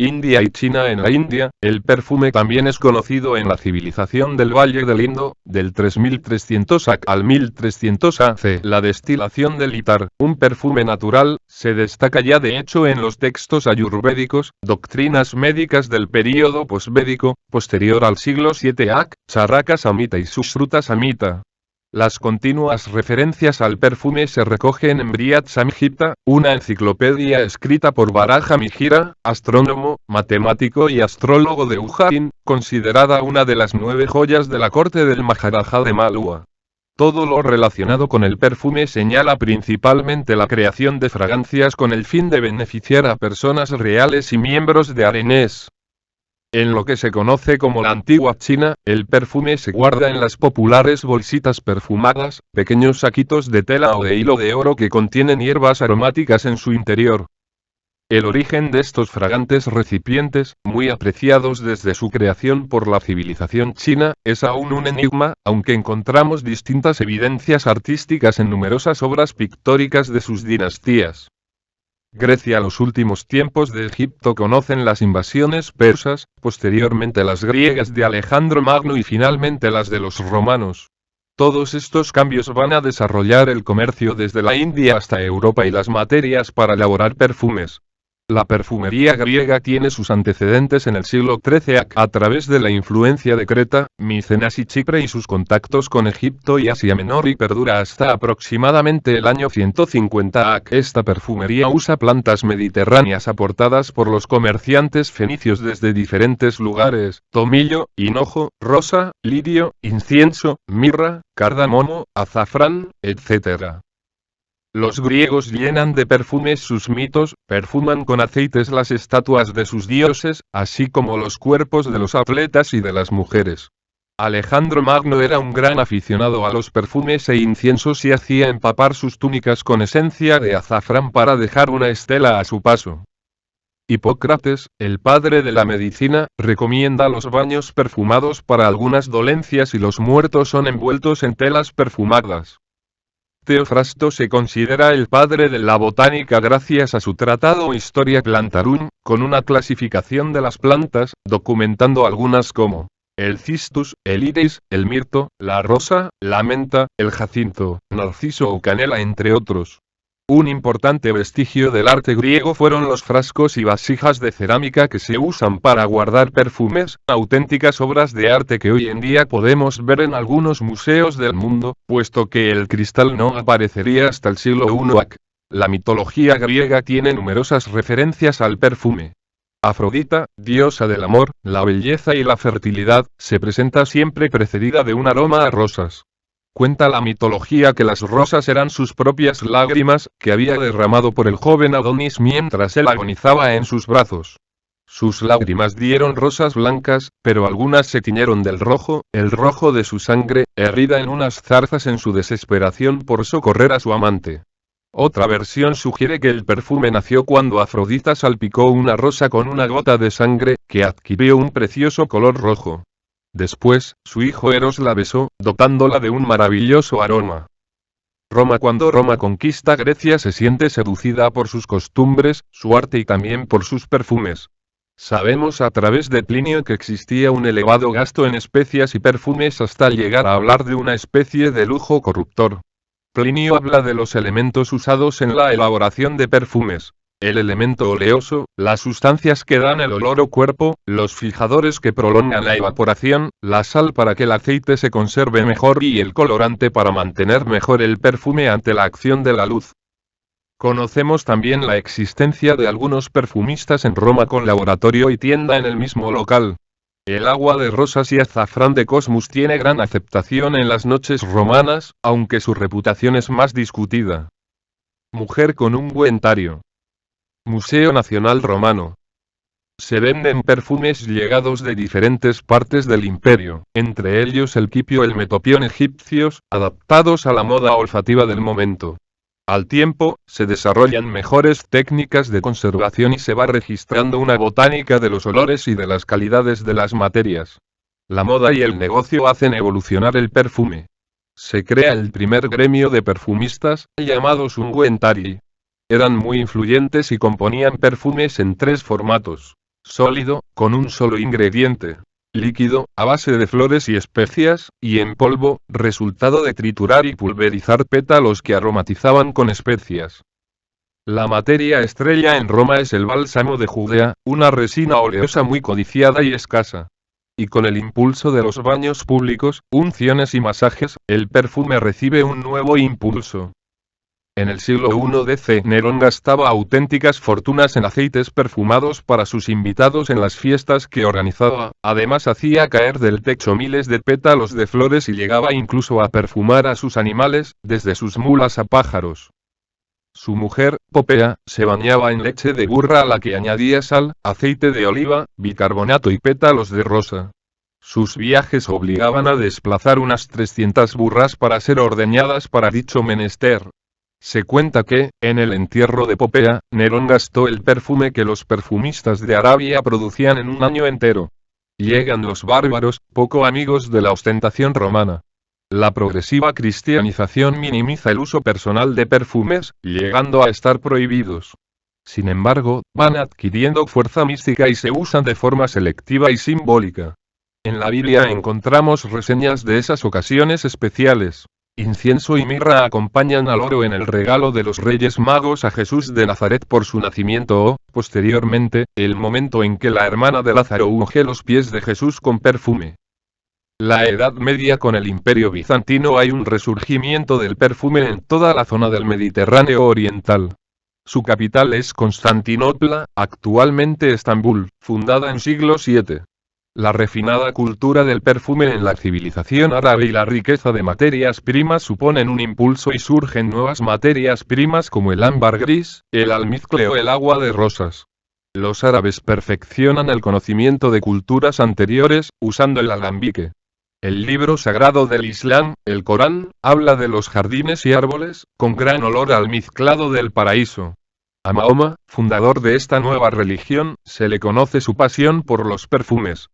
Speaker 2: India y China. En la India, el perfume también es conocido en la civilización del Valle del Indo, del 3300 AC al 1300 AC. La destilación del itar, un perfume natural, se destaca ya de hecho en los textos ayurvédicos, doctrinas médicas del período posvédico, posterior al siglo VII AC, Charaka Samhita y Sushruta Samhita. Las continuas referencias al perfume se recogen en Brihad Samhita, una enciclopedia escrita por Varaha Mihira, astrónomo, matemático y astrólogo de Ujjain, considerada una de las 9 joyas de la corte del Maharaja de Malwa. Todo lo relacionado con el perfume señala principalmente la creación de fragancias con el fin de beneficiar a personas reales y miembros de arenes. En lo que se conoce como la antigua China, el perfume se guarda en las populares bolsitas perfumadas, pequeños saquitos de tela o de hilo de oro que contienen hierbas aromáticas en su interior. El origen de estos fragantes recipientes, muy apreciados desde su creación por la civilización china, es aún un enigma, aunque encontramos distintas evidencias artísticas en numerosas obras pictóricas de sus dinastías. Grecia. Los últimos tiempos de Egipto conocen las invasiones persas, posteriormente las griegas de Alejandro Magno y finalmente las de los romanos. Todos estos cambios van a desarrollar el comercio desde la India hasta Europa y las materias para elaborar perfumes. La perfumería griega tiene sus antecedentes en el siglo XIII a través de la influencia de Creta, Micenas y Chipre y sus contactos con Egipto y Asia Menor y perdura hasta aproximadamente el año 150 AC. Esta perfumería usa plantas mediterráneas aportadas por los comerciantes fenicios desde diferentes lugares: tomillo, hinojo, rosa, lirio, incienso, mirra, cardamomo, azafrán, etc. Los griegos llenan de perfumes sus mitos, perfuman con aceites las estatuas de sus dioses, así como los cuerpos de los atletas y de las mujeres. Alejandro Magno era un gran aficionado a los perfumes e inciensos y hacía empapar sus túnicas con esencia de azafrán para dejar una estela a su paso. Hipócrates, el padre de la medicina, recomienda los baños perfumados para algunas dolencias y los muertos son envueltos en telas perfumadas. Teofrasto se considera el padre de la botánica gracias a su tratado Historia Plantarum, con una clasificación de las plantas, documentando algunas como el cistus, el iris, el mirto, la rosa, la menta, el jacinto, narciso o canela, entre otros. Un importante vestigio del arte griego fueron los frascos y vasijas de cerámica que se usan para guardar perfumes, auténticas obras de arte que hoy en día podemos ver en algunos museos del mundo, puesto que el cristal no aparecería hasta el siglo I AC. La mitología griega tiene numerosas referencias al perfume. Afrodita, diosa del amor, la belleza y la fertilidad, se presenta siempre precedida de un aroma a rosas. Cuenta la mitología que las rosas eran sus propias lágrimas, que había derramado por el joven Adonis mientras él agonizaba en sus brazos. Sus lágrimas dieron rosas blancas, pero algunas se tiñeron del rojo, el rojo de su sangre, herida en unas zarzas en su desesperación por socorrer a su amante. Otra versión sugiere que el perfume nació cuando Afrodita salpicó una rosa con una gota de sangre, que adquirió un precioso color rojo. Después, su hijo Eros la besó, dotándola de un maravilloso aroma. Roma. Cuando Roma conquista Grecia se siente seducida por sus costumbres, su arte y también por sus perfumes. Sabemos a través de Plinio que existía un elevado gasto en especias y perfumes hasta llegar a hablar de una especie de lujo corruptor. Plinio habla de los elementos usados en la elaboración de perfumes. El elemento oleoso, las sustancias que dan el olor o cuerpo, los fijadores que prolongan la evaporación, la sal para que el aceite se conserve mejor y el colorante para mantener mejor el perfume ante la acción de la luz. Conocemos también la existencia de algunos perfumistas en Roma con laboratorio y tienda en el mismo local. El agua de rosas y azafrán de Cosmus tiene gran aceptación en las noches romanas, aunque su reputación es más discutida. Mujer con ungüentario. Museo Nacional Romano. Se venden perfumes llegados de diferentes partes del imperio, entre ellos el quipio y el metopión egipcios, adaptados a la moda olfativa del momento. Al tiempo, se desarrollan mejores técnicas de conservación y se va registrando una botánica de los olores y de las calidades de las materias. La moda y el negocio hacen evolucionar el perfume. Se crea el primer gremio de perfumistas, llamados ungüentarii. Eran muy influyentes y componían perfumes en tres formatos: sólido, con un solo ingrediente; líquido, a base de flores y especias; y en polvo, resultado de triturar y pulverizar pétalos que aromatizaban con especias. La materia estrella en Roma es el bálsamo de Judea, una resina oleosa muy codiciada y escasa. Y con el impulso de los baños públicos, unciones y masajes, el perfume recibe un nuevo impulso. En el siglo I DC, Nerón gastaba auténticas fortunas en aceites perfumados para sus invitados en las fiestas que organizaba, además hacía caer del techo miles de pétalos de flores y llegaba incluso a perfumar a sus animales, desde sus mulas a pájaros. Su mujer, Popea, se bañaba en leche de burra a la que añadía sal, aceite de oliva, bicarbonato y pétalos de rosa. Sus viajes obligaban a desplazar unas 300 burras para ser ordeñadas para dicho menester. Se cuenta que, en el entierro de Popea, Nerón gastó el perfume que los perfumistas de Arabia producían en un año entero. Llegan los bárbaros, poco amigos de la ostentación romana. La progresiva cristianización minimiza el uso personal de perfumes, llegando a estar prohibidos. Sin embargo, van adquiriendo fuerza mística y se usan de forma selectiva y simbólica. En la Biblia encontramos reseñas de esas ocasiones especiales. Incienso y mirra acompañan al oro en el regalo de los Reyes Magos a Jesús de Nazaret por su nacimiento o, posteriormente, el momento en que la hermana de Lázaro unge los pies de Jesús con perfume. La Edad Media con el Imperio Bizantino hay un resurgimiento del perfume en toda la zona del Mediterráneo oriental. Su capital es Constantinopla, actualmente Estambul, fundada en siglo VII. La refinada cultura del perfume en la civilización árabe y la riqueza de materias primas suponen un impulso y surgen nuevas materias primas como el ámbar gris, el almizcle o el agua de rosas. Los árabes perfeccionan el conocimiento de culturas anteriores, usando el alambique. El libro sagrado del Islam, el Corán, habla de los jardines y árboles, con gran olor almizclado del paraíso. A Mahoma, fundador de esta nueva religión, se le conoce su pasión por los perfumes.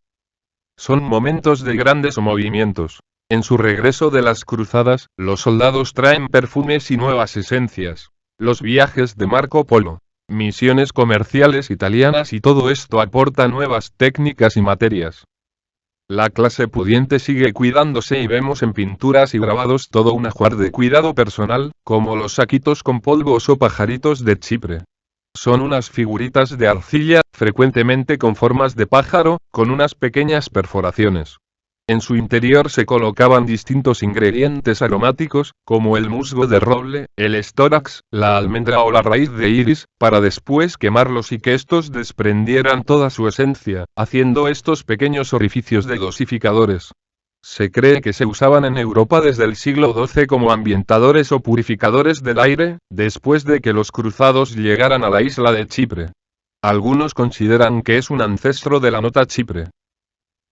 Speaker 2: Son momentos de grandes movimientos. En su regreso de las cruzadas, los soldados traen perfumes y nuevas esencias. Los viajes de Marco Polo, misiones comerciales italianas y todo esto aporta nuevas técnicas y materias. La clase pudiente sigue cuidándose y vemos en pinturas y grabados todo un ajuar de cuidado personal, como los saquitos con polvos o pajaritos de Chipre. Son unas figuritas de arcilla, frecuentemente con formas de pájaro, con unas pequeñas perforaciones. En su interior se colocaban distintos ingredientes aromáticos, como el musgo de roble, el estórax, la almendra o la raíz de iris, para después quemarlos y que estos desprendieran toda su esencia, haciendo estos pequeños orificios de dosificadores. Se cree que se usaban en Europa desde el siglo XII como ambientadores o purificadores del aire, después de que los cruzados llegaran a la isla de Chipre. Algunos consideran que es un ancestro de la nota Chipre.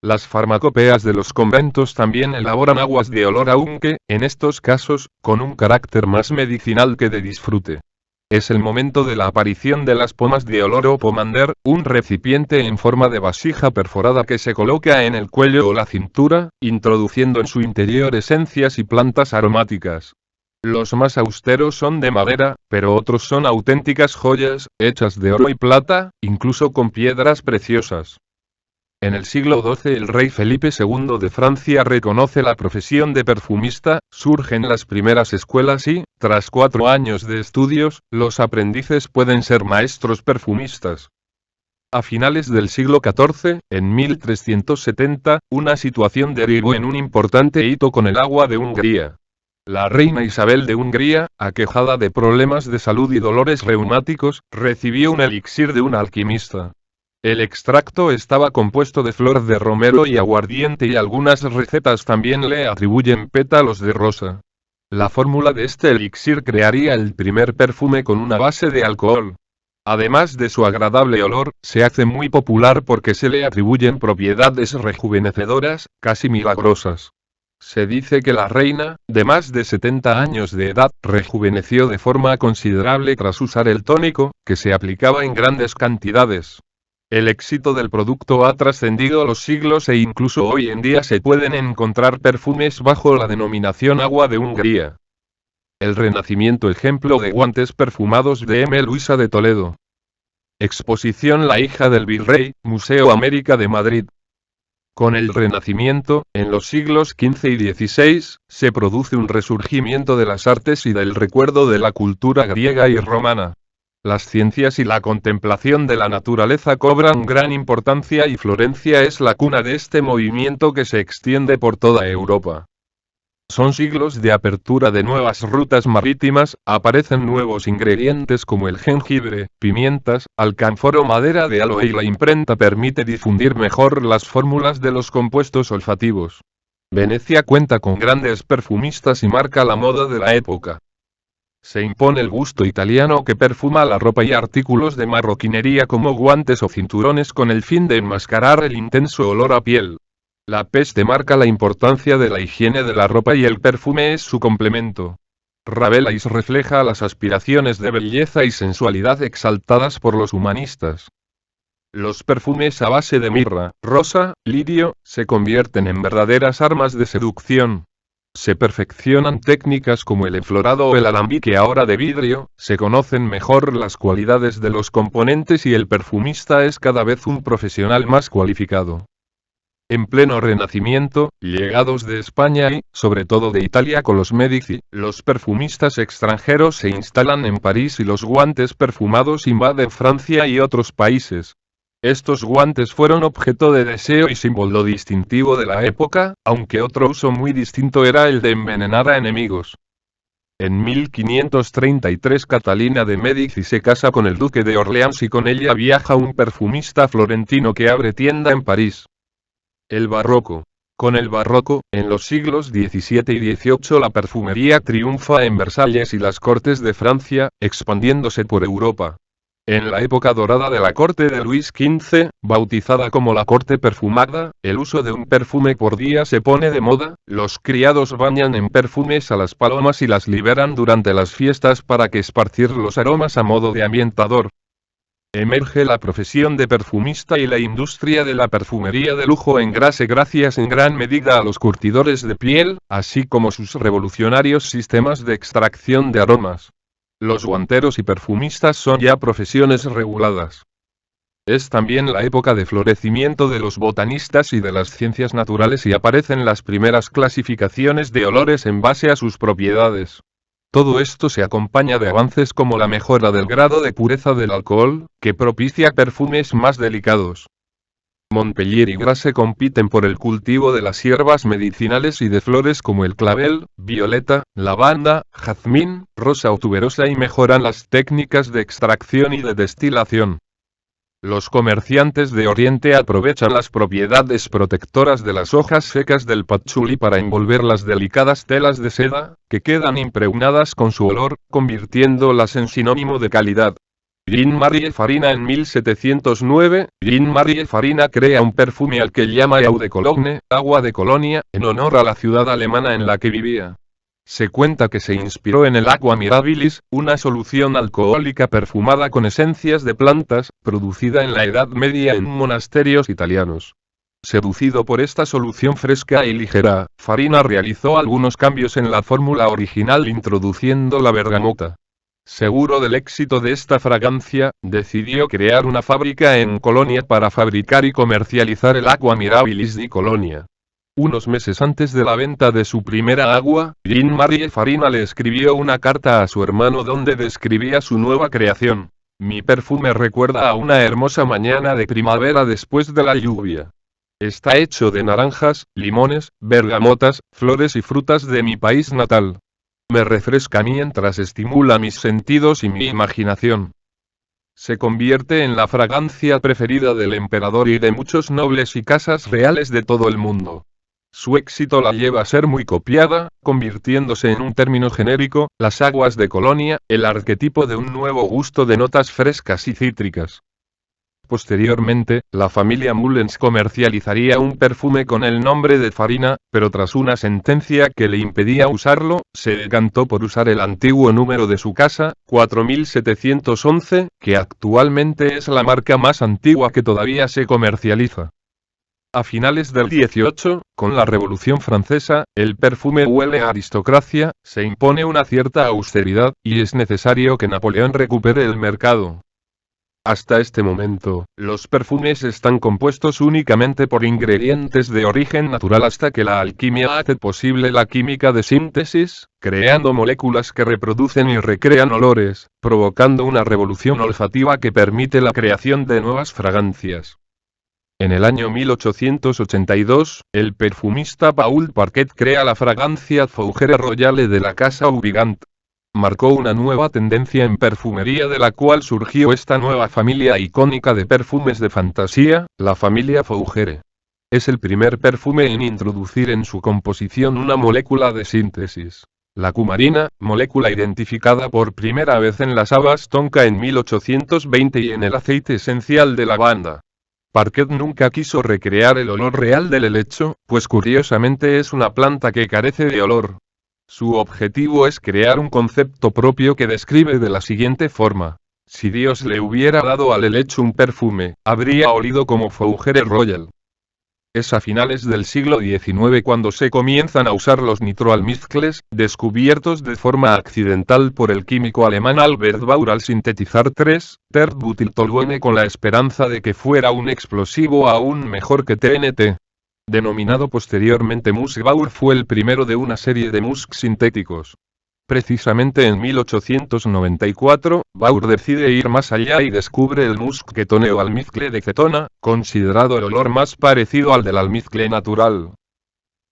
Speaker 2: Las farmacopeas de los conventos también elaboran aguas de olor aunque, en estos casos, con un carácter más medicinal que de disfrute. Es el momento de la aparición de las pomas de olor o pomander, un recipiente en forma de vasija perforada que se coloca en el cuello o la cintura, introduciendo en su interior esencias y plantas aromáticas. Los más austeros son de madera, pero otros son auténticas joyas, hechas de oro y plata, incluso con piedras preciosas. En el siglo XII el rey Felipe II de Francia reconoce la profesión de perfumista, surgen las primeras escuelas y, tras 4 años de estudios, los aprendices pueden ser maestros perfumistas. A finales del siglo XIV, en 1370, una situación derivó en un importante hito con el agua de Hungría. La reina Isabel de Hungría, aquejada de problemas de salud y dolores reumáticos, recibió un elixir de un alquimista. El extracto estaba compuesto de flor de romero y aguardiente y algunas recetas también le atribuyen pétalos de rosa. La fórmula de este elixir crearía el primer perfume con una base de alcohol. Además de su agradable olor, se hace muy popular porque se le atribuyen propiedades rejuvenecedoras, casi milagrosas. Se dice que la reina, de más de 70 años de edad, rejuveneció de forma considerable tras usar el tónico, que se aplicaba en grandes cantidades. El éxito del producto ha trascendido los siglos e incluso hoy en día se pueden encontrar perfumes bajo la denominación agua de Hungría. El Renacimiento, ejemplo de guantes perfumados de M. Luisa de Toledo. Exposición La hija del virrey, Museo América de Madrid. Con el Renacimiento, en los siglos XV y XVI, se produce un resurgimiento de las artes y del recuerdo de la cultura griega y romana. Las ciencias y la contemplación de la naturaleza cobran gran importancia y Florencia es la cuna de este movimiento que se extiende por toda Europa. Son siglos de apertura de nuevas rutas marítimas, aparecen nuevos ingredientes como el jengibre, pimientas, alcanfor o madera de aloe y la imprenta permite difundir mejor las fórmulas de los compuestos olfativos. Venecia cuenta con grandes perfumistas y marca la moda de la época. Se impone el gusto italiano que perfuma la ropa y artículos de marroquinería como guantes o cinturones con el fin de enmascarar el intenso olor a piel. La peste marca la importancia de la higiene de la ropa y el perfume es su complemento. Rabelais refleja las aspiraciones de belleza y sensualidad exaltadas por los humanistas. Los perfumes a base de mirra, rosa, lirio, se convierten en verdaderas armas de seducción. Se perfeccionan técnicas como el enflorado o el alambique ahora de vidrio, se conocen mejor las cualidades de los componentes y el perfumista es cada vez un profesional más cualificado. En pleno Renacimiento, llegados de España y, sobre todo de Italia con los Medici, los perfumistas extranjeros se instalan en París y los guantes perfumados invaden Francia y otros países. Estos guantes fueron objeto de deseo y símbolo distintivo de la época, aunque otro uso muy distinto era el de envenenar a enemigos. En 1533 Catalina de Medici se casa con el duque de Orleans y con ella viaja un perfumista florentino que abre tienda en París. El barroco. Con el barroco, en los siglos XVII y XVIII la perfumería triunfa en Versalles y las cortes de Francia, expandiéndose por Europa. En la época dorada de la corte de Luis XV, bautizada como la corte perfumada, el uso de un perfume por día se pone de moda, los criados bañan en perfumes a las palomas y las liberan durante las fiestas para que esparcir los aromas a modo de ambientador. Emerge la profesión de perfumista y la industria de la perfumería de lujo engrase gracias en gran medida a los curtidores de piel, así como sus revolucionarios sistemas de extracción de aromas. Los guanteros y perfumistas son ya profesiones reguladas. Es también la época de florecimiento de los botanistas y de las ciencias naturales y aparecen las primeras clasificaciones de olores en base a sus propiedades. Todo esto se acompaña de avances como la mejora del grado de pureza del alcohol, que propicia perfumes más delicados. Montpellier y Grasse compiten por el cultivo de las hierbas medicinales y de flores como el clavel, violeta, lavanda, jazmín, rosa o tuberosa y mejoran las técnicas de extracción y de destilación. Los comerciantes de Oriente aprovechan las propiedades protectoras de las hojas secas del patchouli para envolver las delicadas telas de seda, que quedan impregnadas con su olor, convirtiéndolas en sinónimo de calidad. Jean-Marie Farina en 1709, Jean-Marie Farina crea un perfume al que llama Eau de Cologne, agua de Colonia, en honor a la ciudad alemana en la que vivía. Se cuenta que se inspiró en el Aqua Mirabilis, una solución alcohólica perfumada con esencias de plantas, producida en la Edad Media en monasterios italianos. Seducido por esta solución fresca y ligera, Farina realizó algunos cambios en la fórmula original introduciendo la bergamota. Seguro del éxito de esta fragancia, decidió crear una fábrica en Colonia para fabricar y comercializar el Aqua Mirabilis di Colonia. Unos meses antes de la venta de su primera agua, Jean-Marie Farina le escribió una carta a su hermano donde describía su nueva creación. Mi perfume recuerda a una hermosa mañana de primavera después de la lluvia. Está hecho de naranjas, limones, bergamotas, flores y frutas de mi país natal. Me refresca mientras estimula mis sentidos y mi imaginación. Se convierte en la fragancia preferida del emperador y de muchos nobles y casas reales de todo el mundo. Su éxito la lleva a ser muy copiada, convirtiéndose en un término genérico, las aguas de Colonia, el arquetipo de un nuevo gusto de notas frescas y cítricas. Posteriormente, la familia Mullens comercializaría un perfume con el nombre de Farina, pero tras una sentencia que le impedía usarlo, se decantó por usar el antiguo número de su casa, 4711, que actualmente es la marca más antigua que todavía se comercializa. A finales del 18, con la Revolución Francesa, el perfume huele a aristocracia, se impone una cierta austeridad, y es necesario que Napoleón recupere el mercado. Hasta este momento, los perfumes están compuestos únicamente por ingredientes de origen natural hasta que la alquimia hace posible la química de síntesis, creando moléculas que reproducen y recrean olores, provocando una revolución olfativa que permite la creación de nuevas fragancias. En el año 1882, el perfumista Paul Parquet crea la fragancia Fougere Royale de la casa Aubigant. Marcó una nueva tendencia en perfumería de la cual surgió esta nueva familia icónica de perfumes de fantasía, la familia Fougere. Es el primer perfume en introducir en su composición una molécula de síntesis. La cumarina, molécula identificada por primera vez en las habas tonka en 1820 y en el aceite esencial de lavanda. Parquet nunca quiso recrear el olor real del helecho, pues curiosamente es una planta que carece de olor. Su objetivo es crear un concepto propio que describe de la siguiente forma. Si Dios le hubiera dado al helecho un perfume, habría olido como Fougere Royal. Es a finales del siglo XIX cuando se comienzan a usar los nitroalmizcles, descubiertos de forma accidental por el químico alemán Albert Baur al sintetizar 3-terbutiltoluene con la esperanza de que fuera un explosivo aún mejor que TNT. Denominado posteriormente musk, Baur fue el primero de una serie de musk sintéticos. Precisamente en 1894, Baur decide ir más allá y descubre el musk ketoneo almizcle de cetona, considerado el olor más parecido al del almizcle natural.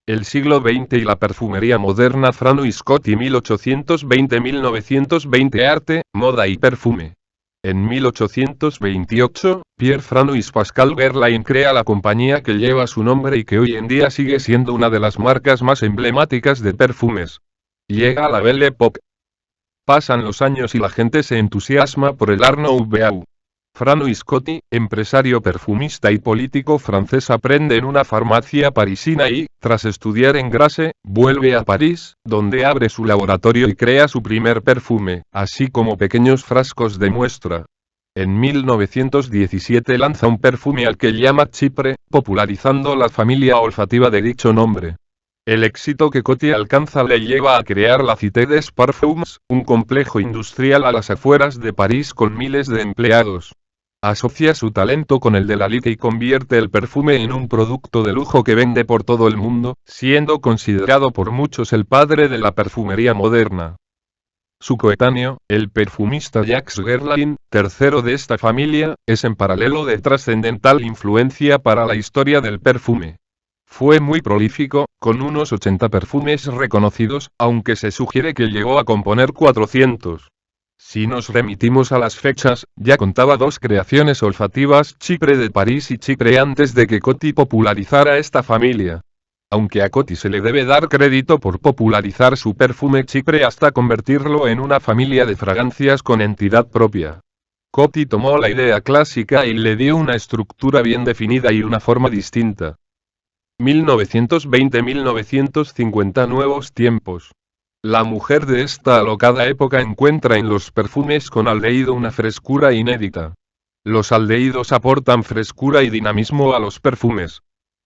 Speaker 2: El siglo XX y la perfumería moderna. Francois Scotti 1820-1920 Arte, moda y perfume. En 1828, Pierre-Francois Pascal Guerlain crea la compañía que lleva su nombre y que hoy en día sigue siendo una de las marcas más emblemáticas de perfumes. Llega la Belle Époque. Pasan los años y la gente se entusiasma por el Art Nouveau. Francois Scotti, empresario perfumista y político francés, aprende en una farmacia parisina y, tras estudiar en Grasse, vuelve a París, donde abre su laboratorio y crea su primer perfume, así como pequeños frascos de muestra. En 1917 lanza un perfume al que llama Chypre, popularizando la familia olfativa de dicho nombre. El éxito que Coty alcanza le lleva a crear la Cité des Parfums, un complejo industrial a las afueras de París con miles de empleados. Asocia su talento con el de la Lique y convierte el perfume en un producto de lujo que vende por todo el mundo, siendo considerado por muchos el padre de la perfumería moderna. Su coetáneo, el perfumista Jacques Guerlain, tercero de esta familia, es en paralelo de trascendental influencia para la historia del perfume. Fue muy prolífico, con unos 80 perfumes reconocidos, aunque se sugiere que llegó a componer 400. Si nos remitimos a las fechas, ya contaba dos creaciones olfativas, Chypre de París y Chypre antes de que Coty popularizara esta familia. Aunque a Coty se le debe dar crédito por popularizar su perfume Chypre hasta convertirlo en una familia de fragancias con entidad propia. Coty tomó la idea clásica y le dio una estructura bien definida y una forma distinta. 1920-1950 Nuevos tiempos. La mujer de esta alocada época encuentra en los perfumes con aldehído una frescura inédita. Los aldehídos aportan frescura y dinamismo a los perfumes.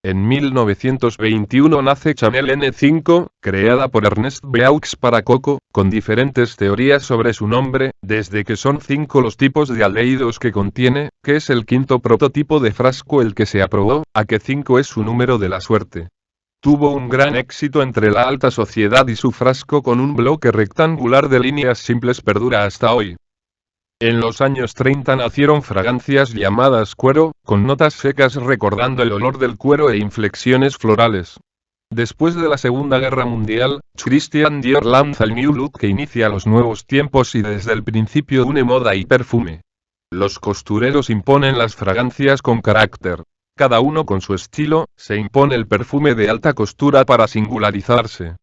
Speaker 2: En 1921 nace Chanel N5, creada por Ernest Beaux para Coco, con diferentes teorías sobre su nombre, desde que son 5 los tipos de aldehídos que contiene, que es el quinto prototipo de frasco el que se aprobó, a que 5 es su número de la suerte. Tuvo un gran éxito entre la alta sociedad y su frasco con un bloque rectangular de líneas simples perdura hasta hoy. En los años 30 nacieron fragancias llamadas cuero, con notas secas recordando el olor del cuero e inflexiones florales. Después de la Segunda Guerra Mundial, Christian Dior lanza el New Look que inicia los nuevos tiempos y desde el principio une moda y perfume. Los costureros imponen las fragancias con carácter. Cada uno con su estilo, se impone el perfume de alta costura para singularizarse.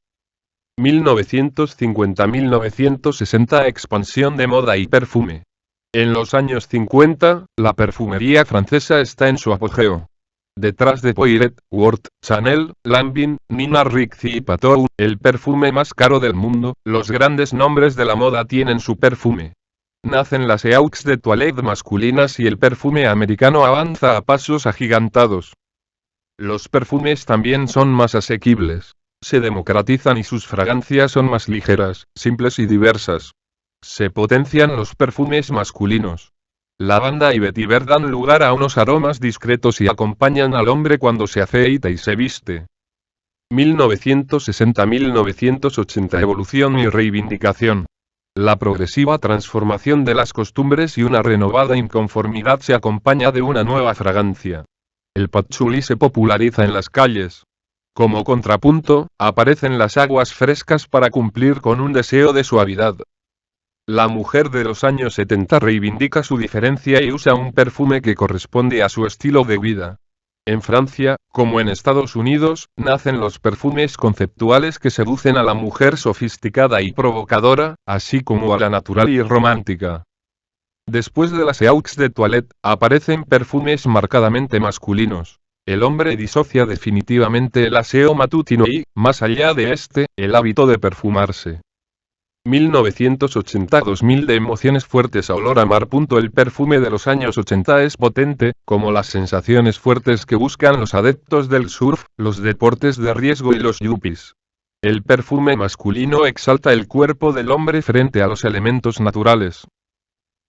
Speaker 2: 1950-1960 Expansión de moda y perfume. En los años 50, la perfumería francesa está en su apogeo. Detrás de Poiret, Wort, Chanel, Lanvin, Nina Ricci y Patou, el perfume más caro del mundo, los grandes nombres de la moda tienen su perfume. Nacen las Eaux de toilette masculinas y el perfume americano avanza a pasos agigantados. Los perfumes también son más asequibles. Se democratizan y sus fragancias son más ligeras, simples y diversas. Se potencian los perfumes masculinos. Lavanda y vetiver dan lugar a unos aromas discretos y acompañan al hombre cuando se afeita y se viste. 1960-1980 Evolución y reivindicación. La progresiva transformación de las costumbres y una renovada inconformidad se acompaña de una nueva fragancia. El patchouli se populariza en las calles. Como contrapunto, aparecen las aguas frescas para cumplir con un deseo de suavidad. La mujer de los años 70 reivindica su diferencia y usa un perfume que corresponde a su estilo de vida. En Francia, como en Estados Unidos, nacen los perfumes conceptuales que seducen a la mujer sofisticada y provocadora, así como a la natural y romántica. Después de las eaux de toilette, aparecen perfumes marcadamente masculinos. El hombre disocia definitivamente el aseo matutino y, más allá de este, el hábito de perfumarse. 1980-2000 de emociones fuertes a olor a mar. El perfume de los años 80 es potente, como las sensaciones fuertes que buscan los adeptos del surf, los deportes de riesgo y los yuppies. El perfume masculino exalta el cuerpo del hombre frente a los elementos naturales.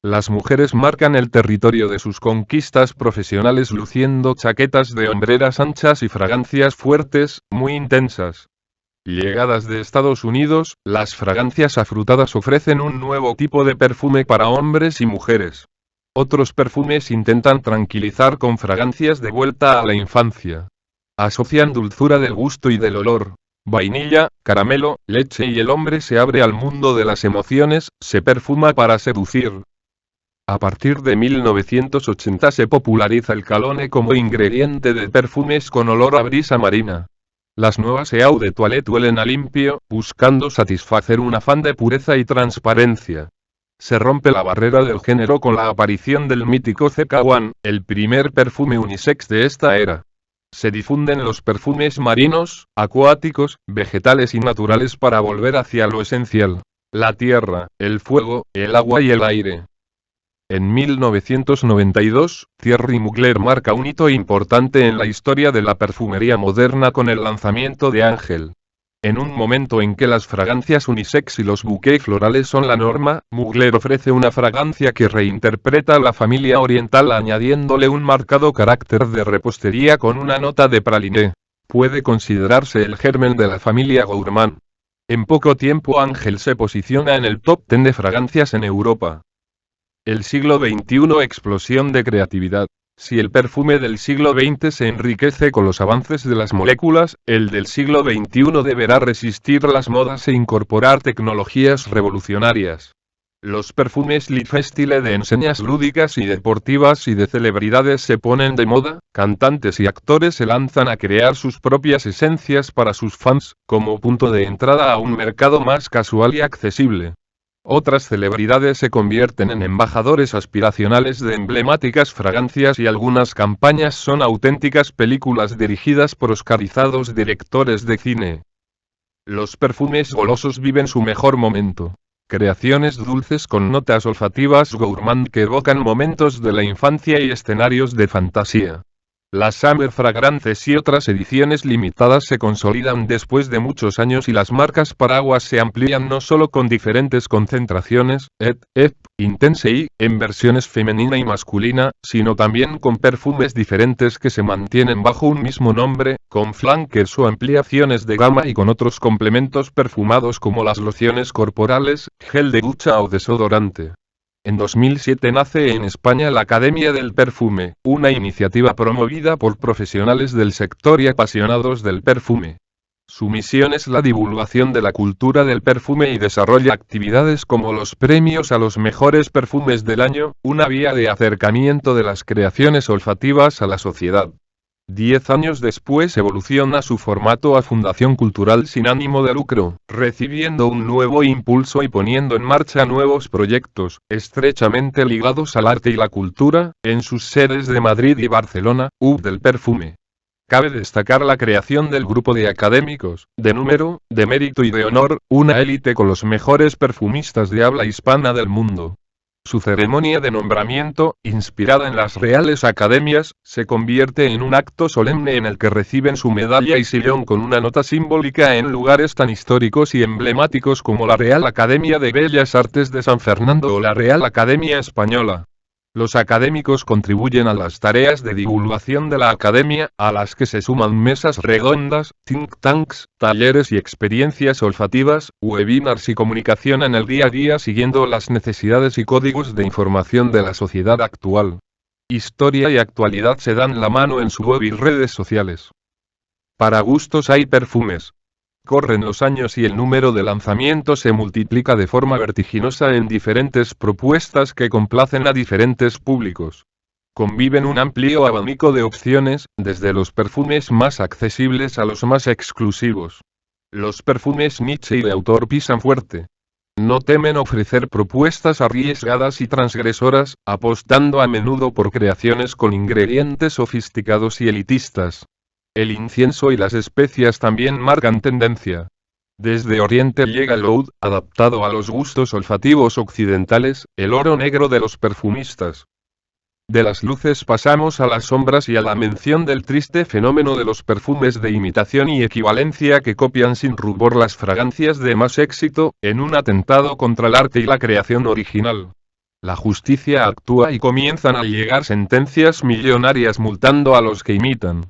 Speaker 2: Las mujeres marcan el territorio de sus conquistas profesionales luciendo chaquetas de hombreras anchas y fragancias fuertes, muy intensas. Llegadas de Estados Unidos, las fragancias afrutadas ofrecen un nuevo tipo de perfume para hombres y mujeres. Otros perfumes intentan tranquilizar con fragancias de vuelta a la infancia. Asocian dulzura del gusto y del olor. Vainilla, caramelo, leche y el hombre se abre al mundo de las emociones, se perfuma para seducir. A partir de 1980 se populariza el cologne como ingrediente de perfumes con olor a brisa marina. Las nuevas eau de toilette huelen a limpio, buscando satisfacer un afán de pureza y transparencia. Se rompe la barrera del género con la aparición del mítico CK1, el primer perfume unisex de esta era. Se difunden los perfumes marinos, acuáticos, vegetales y naturales para volver hacia lo esencial: la tierra, el fuego, el agua y el aire. En 1992, Thierry Mugler marca un hito importante en la historia de la perfumería moderna con el lanzamiento de Ángel. En un momento en que las fragancias unisex y los bouquets florales son la norma, Mugler ofrece una fragancia que reinterpreta la familia oriental añadiéndole un marcado carácter de repostería con una nota de praliné. Puede considerarse el germen de la familia gourmand. En poco tiempo Ángel se posiciona en el top 10 de fragancias en Europa. El siglo XXI, explosión de creatividad. Si el perfume del siglo XX se enriquece con los avances de las moléculas, el del siglo XXI deberá resistir las modas e incorporar tecnologías revolucionarias. Los perfumes lifestyle de enseñas lúdicas y deportivas y de celebridades se ponen de moda, cantantes y actores se lanzan a crear sus propias esencias para sus fans, como punto de entrada a un mercado más casual y accesible. Otras celebridades se convierten en embajadores aspiracionales de emblemáticas fragancias y algunas campañas son auténticas películas dirigidas por oscarizados directores de cine. Los perfumes golosos viven su mejor momento. Creaciones dulces con notas olfativas gourmand que evocan momentos de la infancia y escenarios de fantasía. Las Summer Fragrances y otras ediciones limitadas se consolidan después de muchos años y las marcas paraguas se amplían no solo con diferentes concentraciones, intense y, en versiones femenina y masculina, sino también con perfumes diferentes que se mantienen bajo un mismo nombre, con flankers o ampliaciones de gama y con otros complementos perfumados como las lociones corporales, gel de ducha o desodorante. En 2007 nace en España la Academia del Perfume, una iniciativa promovida por profesionales del sector y apasionados del perfume. Su misión es la divulgación de la cultura del perfume y desarrolla actividades como los premios a los mejores perfumes del año, una vía de acercamiento de las creaciones olfativas a la sociedad. 10 años después evoluciona su formato a fundación cultural sin ánimo de lucro, recibiendo un nuevo impulso y poniendo en marcha nuevos proyectos, estrechamente ligados al arte y la cultura, en sus sedes de Madrid y Barcelona, del perfume. Cabe destacar la creación del grupo de académicos, de número, de mérito y de honor, una élite con los mejores perfumistas de habla hispana del mundo. Su ceremonia de nombramiento, inspirada en las Reales Academias, se convierte en un acto solemne en el que reciben su medalla y sillón con una nota simbólica en lugares tan históricos y emblemáticos como la Real Academia de Bellas Artes de San Fernando o la Real Academia Española. Los académicos contribuyen a las tareas de divulgación de la academia, a las que se suman mesas redondas, think tanks, talleres y experiencias olfativas, webinars y comunicación en el día a día siguiendo las necesidades y códigos de información de la sociedad actual. Historia y actualidad se dan la mano en su web y redes sociales. Para gustos hay perfumes. Corren los años y el número de lanzamientos se multiplica de forma vertiginosa en diferentes propuestas que complacen a diferentes públicos. Conviven un amplio abanico de opciones, desde los perfumes más accesibles a los más exclusivos. Los perfumes niche y de autor pisan fuerte. No temen ofrecer propuestas arriesgadas y transgresoras, apostando a menudo por creaciones con ingredientes sofisticados y elitistas. El incienso y las especias también marcan tendencia. Desde Oriente llega el oud, adaptado a los gustos olfativos occidentales, el oro negro de los perfumistas. De las luces pasamos a las sombras y a la mención del triste fenómeno de los perfumes de imitación y equivalencia que copian sin rubor las fragancias de más éxito, en un atentado contra el arte y la creación original. La justicia actúa y comienzan a llegar sentencias millonarias multando a los que imitan.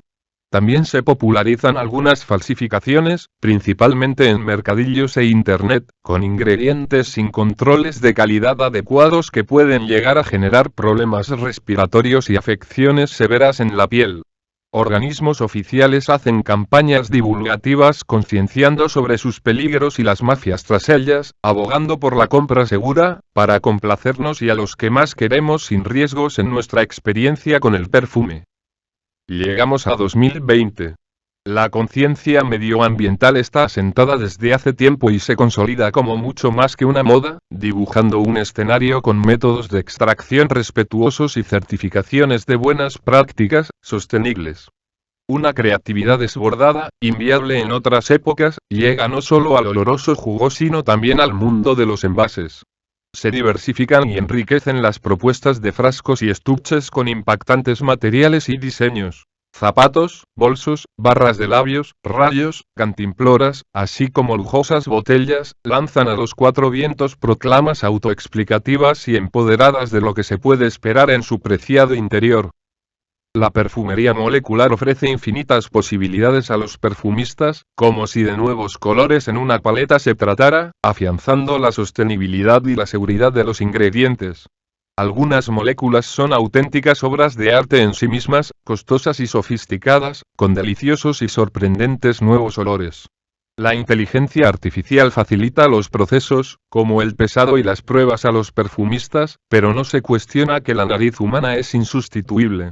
Speaker 2: También se popularizan algunas falsificaciones, principalmente en mercadillos e internet, con ingredientes sin controles de calidad adecuados que pueden llegar a generar problemas respiratorios y afecciones severas en la piel. Organismos oficiales hacen campañas divulgativas concienciando sobre sus peligros y las mafias tras ellas, abogando por la compra segura, para complacernos y a los que más queremos sin riesgos en nuestra experiencia con el perfume. Llegamos a 2020. La conciencia medioambiental está asentada desde hace tiempo y se consolida como mucho más que una moda, dibujando un escenario con métodos de extracción respetuosos y certificaciones de buenas prácticas, sostenibles. Una creatividad desbordada, inviable en otras épocas, llega no solo al oloroso jugo sino también al mundo de los envases. Se diversifican y enriquecen las propuestas de frascos y estuches con impactantes materiales y diseños. Zapatos, bolsos, barras de labios, rayos, cantimploras, así como lujosas botellas, lanzan a los cuatro vientos proclamas autoexplicativas y empoderadas de lo que se puede esperar en su preciado interior. La perfumería molecular ofrece infinitas posibilidades a los perfumistas, como si de nuevos colores en una paleta se tratara, afianzando la sostenibilidad y la seguridad de los ingredientes. Algunas moléculas son auténticas obras de arte en sí mismas, costosas y sofisticadas, con deliciosos y sorprendentes nuevos olores. La inteligencia artificial facilita los procesos, como el pesado y las pruebas a los perfumistas, pero no se cuestiona que la nariz humana es insustituible.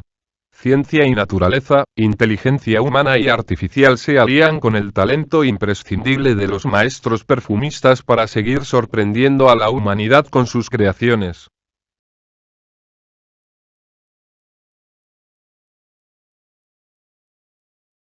Speaker 2: Ciencia y naturaleza, inteligencia humana y artificial se alían con el talento imprescindible de los maestros perfumistas para seguir sorprendiendo a la humanidad con sus creaciones.